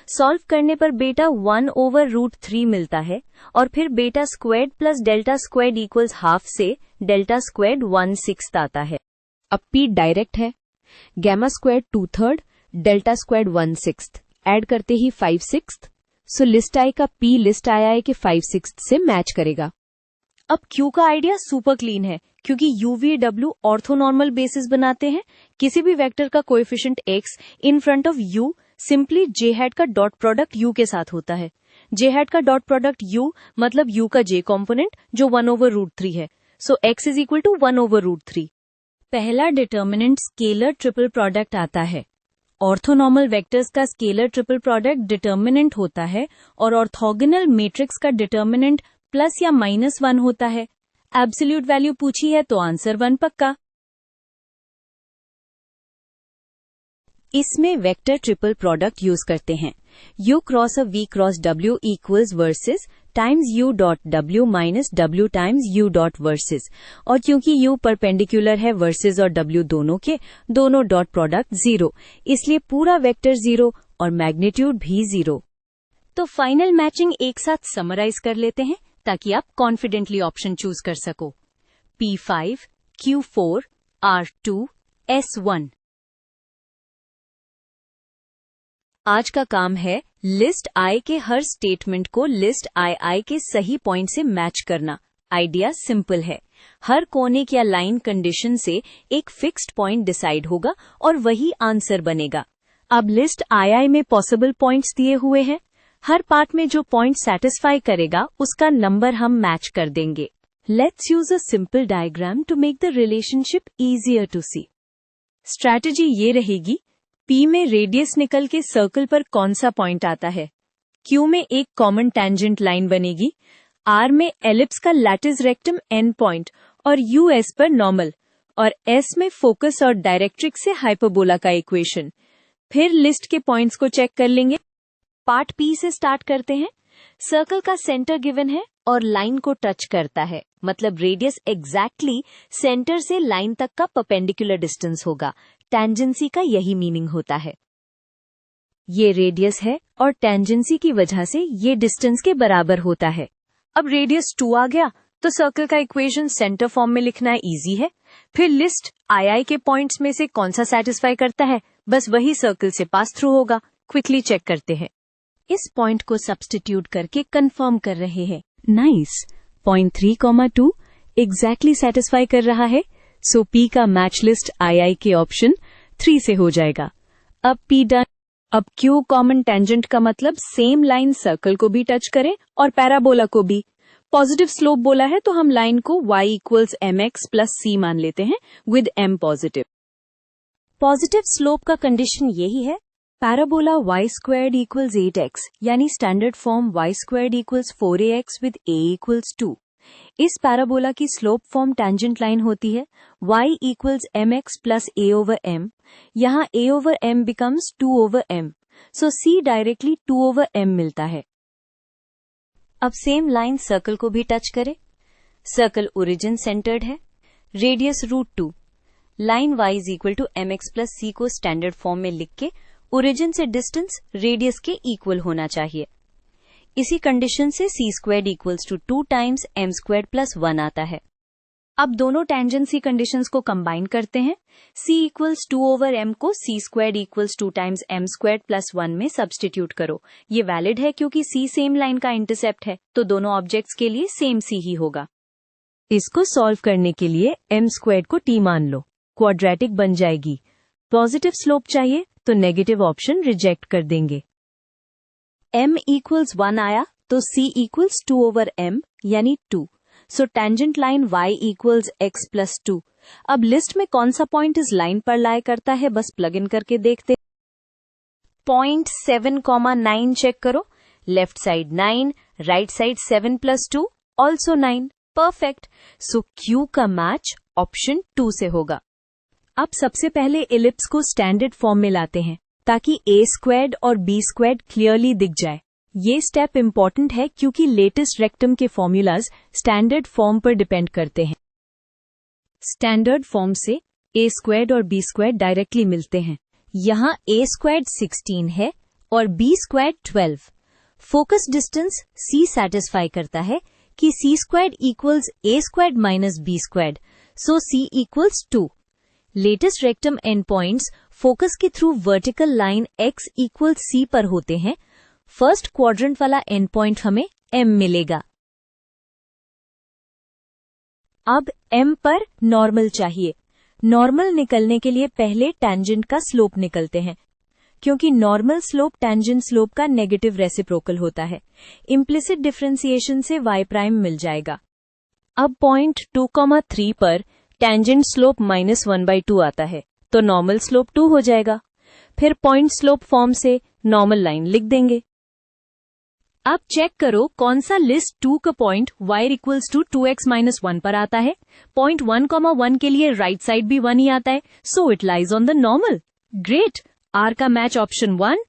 सॉल्व करने पर बेटा 1/√3 मिलता है, और फिर beta squared plus delta squared equals half से डेल्टा स्क्वायर्ड 1/6 आता है। अब p डायरेक्ट है। Gamma squared 2/3, delta squared 1/6, add करते ही 5/6। सो लिस्ट आई का p लिस्ट आई के 5/6 से मैच करेगा। अब q का आइडिया सुपर क्लीन है, क्योंकि u v w orthonormal basis बनाते हैं। किसी भी वेक्टर का coefficient x in front of u simply j hat का डॉट प्रोडक्ट u के साथ होता है। j हैट का डॉट प्रोडक्ट u मतलब u का j कॉम्पोनेंट जो 1/√3 है। सो x इज इक्वल टू 1/√3। पहला डिटर्मिनेंट स्केलर ट्रिपल प्रोडक्ट आता है। ऑर्थोनॉर्मल वेक्टर्स का स्केलर ट्रिपल प्रोडक्ट डिटर्मिनेंट होता है, और ऑर्थोगोनल मैट्रिक्स का डिटर्मिनेंट प्लस या -1 होता है। एब्सोल्यूट वैल्यू पूछी है तो आंसर 1 पक्का। इसमें वेक्टर ट्रिपल प्रोडक्ट यूज करते हैं। u क्रॉस अ v cross w equals versus times u dot w minus w times u dot versus, और क्योंकि u परपेंडिकुलर है वर्सेस और w दोनों के, दोनों डॉट प्रोडक्ट 0, इसलिए पूरा वेक्टर 0 और मैग्नीट्यूड भी 0। तो फाइनल मैचिंग एक साथ समराइज कर लेते हैं ताकि आप कॉन्फिडेंटली ऑप्शन चूज कर सको। P5, Q4, R2, S1। आज का काम है लिस्ट आई के हर स्टेटमेंट को लिस्ट आई के सही पॉइंट से मैच करना। आइडिया सिंपल है। हर कोनिक या लाइन कंडीशन से एक फिक्स्ड पॉइंट डिसाइड होगा और वही आंसर बनेगा। अब लिस्ट आई में पॉसिबल पॉइंट्स दिए हुए हैं। हर पार्ट में जो पॉइंट सेटिस्फाई करेगा उसका नंबर हम मैच कर देंगे। Let's use a simple diagram to make the relationship easier to see. Strategy ये रहेगी, P में रेडियस निकल के सर्कल पर कौन सा पॉइंट आता है, Q में एक कॉमन टेंजेंट लाइन बनेगी, R में एलिप्स का लैटिस रेक्टम एंड पॉइंट और US पर नॉर्मल, और S में फोकस और डायरेक्ट्रिक्स से हाइपरबोला का इक्वेशन। फिर लिस्ट के पॉइंट्स को चेक कर लेंगे। पार्ट P से स्टार्ट करते हैं। सर्कल का सेंटर गिवन है और लाइन को टच करता है, मतलब रेडियस एग्जैक्टली सेंटर से लाइन तक का परपेंडिकुलर डिस्टेंस होगा। टेंजेंसी का यही मीनिंग होता है। ये रेडियस है और टेंजेंसी की वजह से ये डिस्टेंस के बराबर होता है। अब रेडियस 2 आ गया तो सर्कल का इक्वेशन सेंटर फॉर्म में लिखना इजी है। फिर लिस्ट आई के पॉइंट्स में से कौन सा सेटिस्फाई करता है, बस वही सर्कल से पास थ्रू होगा। क्विकली चेक करते हैं। इस पॉइंट को सब्स्टिट्यूट करके कंफर्म कर रहे हैं। नाइस। पॉइंट 3,2 एग्जैक्टली सेटिस्फाई कर रहा है, सो P का मैच लिस्ट आई के ऑप्शन 3 से हो जाएगा। अब P डन। अब Q कॉमन टेंजेंट का मतलब सेम लाइन सर्कल को भी टच करे और पैराबोला को भी। पॉजिटिव स्लोप बोला है तो हम लाइन को y equals mx plus c मान लेते हैं with m positive. Positive slope का कंडीशन यही है, parabola y squared equals 8x, यानी standard form y squared equals 4ax with a equals 2। इस पैराबोला की स्लोप फॉर्म टेंजेंट लाइन होती है y equals mx plus a over m। यहाँ a over m becomes 2 over m, so c directly 2 over m मिलता है। अब same line circle को भी टच करे। सर्कल ओरिजिन सेंटर्ड है, radius √2। Line y is equal to mx plus c को standard form में लिख के ओरिजिन से डिस्टेंस रेडियस के इक्वल होना चाहिए। इसी कंडीशन से c squared equals to 2 times m squared plus 1 आता है। अब दोनों टेंजेंसी कंडीशंस को कंबाइन करते हैं। c इक्वल्स 2 ओवर m को c squared equals 2 times m squared plus 1 में सब्स्टिट्यूट करो। ये वैलिड है क्योंकि c सेम लाइन का इंटरसेप्ट है, तो दोनों ऑब्जेक्ट्स के लिए सेम c ही होगा। इसको सॉल्व करने के लिए m स्क्वायर्ड को t मान लो, क्वाड्रेटिक बन जाएगी। पॉजिटिव स्लोप चाहिए तो नेगेटिव ऑप्शन रिजेक्ट कर देंगे। m इक्वल्स 1 आया तो c इक्वल्स 2 ओवर m यानी 2। So tangent line y equals x plus 2। अब लिस्ट में कौन सा पॉइंट इस लाइन पर लाई करता है, बस प्लग इन करके देखते। पॉइंट 7,9 चेक करो। Left side 9, right side 7 plus 2 also 9। Perfect. So Q का मैच ऑप्शन 2 से होगा। अब सबसे पहले इलिप्स को स्टैंडर्ड फॉर्म में लाते हैं ताकि a स्क्वायर्ड और b स्क्वायर्ड क्लियरली दिख जाए। ये स्टेप इंपॉर्टेंट है क्योंकि लेटेस्ट रेक्टम के फॉर्मूलाज स्टैंडर्ड फॉर्म पर डिपेंड करते हैं। स्टैंडर्ड फॉर्म से a स्क्वायर्ड और b स्क्वायर्ड डायरेक्टली मिलते हैं। यहाँ a स्क्वायर्ड 16 है और b squared 12। Focus distance c satisfy करता है कि c squared equals a squared minus b squared, so c equals 2। Latus rectum and points focus के through vertical line x equal c पर होते हैं। फर्स्ट क्वाड्रेंट वाला एंड पॉइंट हमें m मिलेगा। अब m पर नॉर्मल चाहिए। नॉर्मल निकलने के लिए पहले टैंजेंट का स्लोप निकलते हैं, क्योंकि नॉर्मल स्लोप टैंजेंट स्लोप का नेगेटिव रेसिप्रोकल होता है। इम्प्लिसिट डिफरेंशिएशन से y प्राइम मिल जाएगा। अब पॉइंट 2,3 पर टैंजेंट स्लोप -1/2 आता है, तो नॉर्मल स्लोप 2 हो जाएगा। फिर पॉइंट स्लोप फॉर्म से नॉर्मल लाइन लिख देंगे। अब चेक करो कौन सा लिस्ट 2 का point y equals to 2x-1 पर आता है। पॉइंट 1,1 के लिए राइट साइड भी 1 ही आता है, so it lies on the normal. Great, r का मैच ऑप्शन 1।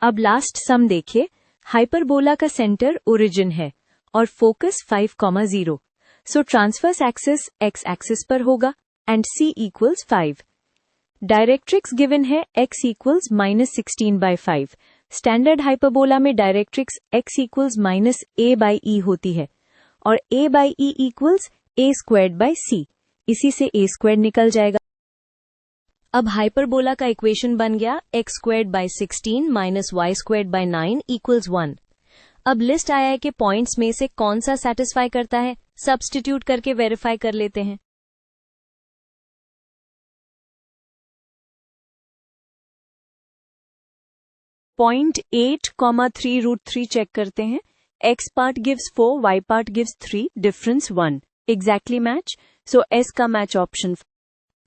अब लास्ट सम देखिए। हाइपरबोला का सेंटर ओरिजिन है और focus 5,0, so transverse axis x axis पर होगा and c equals 5। Directrix given है x इक्वल्स -16/5। स्टैंडर्ड हाइपरबोला में डायरेक्ट्रिक्स x इक्वल्स -a/e होती है और a/e equals a squared by c। इसी से a स्क्वायर्ड निकल जाएगा। अब हाइपरबोला का इक्वेशन बन गया x squared by 16 minus y squared by 9 equals 1। अब लिस्ट आया है कि पॉइंट्स में से कौन सा सैटिस्फाई करता है, सब्स्टिट्यूट करके वेरीफाई कर लेते हैं। पॉइंट 8,3√3 चेक करते हैं। x part gives 4, y part gives 3, difference 1। Exactly match, so s का मैच ऑप्शन।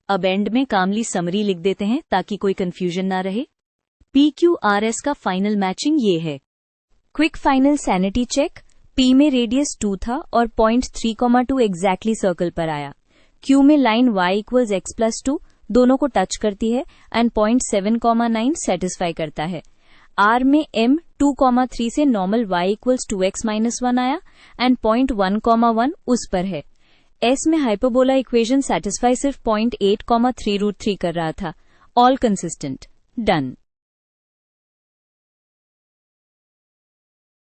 अब एंड में कामली समरी लिख देते हैं ताकि कोई कंफ्यूजन ना रहे। PQRS का फाइनल मैचिंग ये है। Quick final sanity check. P में रेडियस 2 था और पॉइंट 3,2 एग्जैक्टली सर्कल पर आया। Q में line y equals x plus 2 दोनों को टच करती है एंड पॉइंट 7,9 सेटिस्फाई करता है। R में M 2,3 से नॉर्मल y इक्वल्स 2x-1 आया एंड पॉइंट 1,1 उस पर है। S में हाइपरबोला इक्वेशन सेटिस्फाई सिर्फ पॉइंट 8,3√3 कर रहा था। All consistent. डन।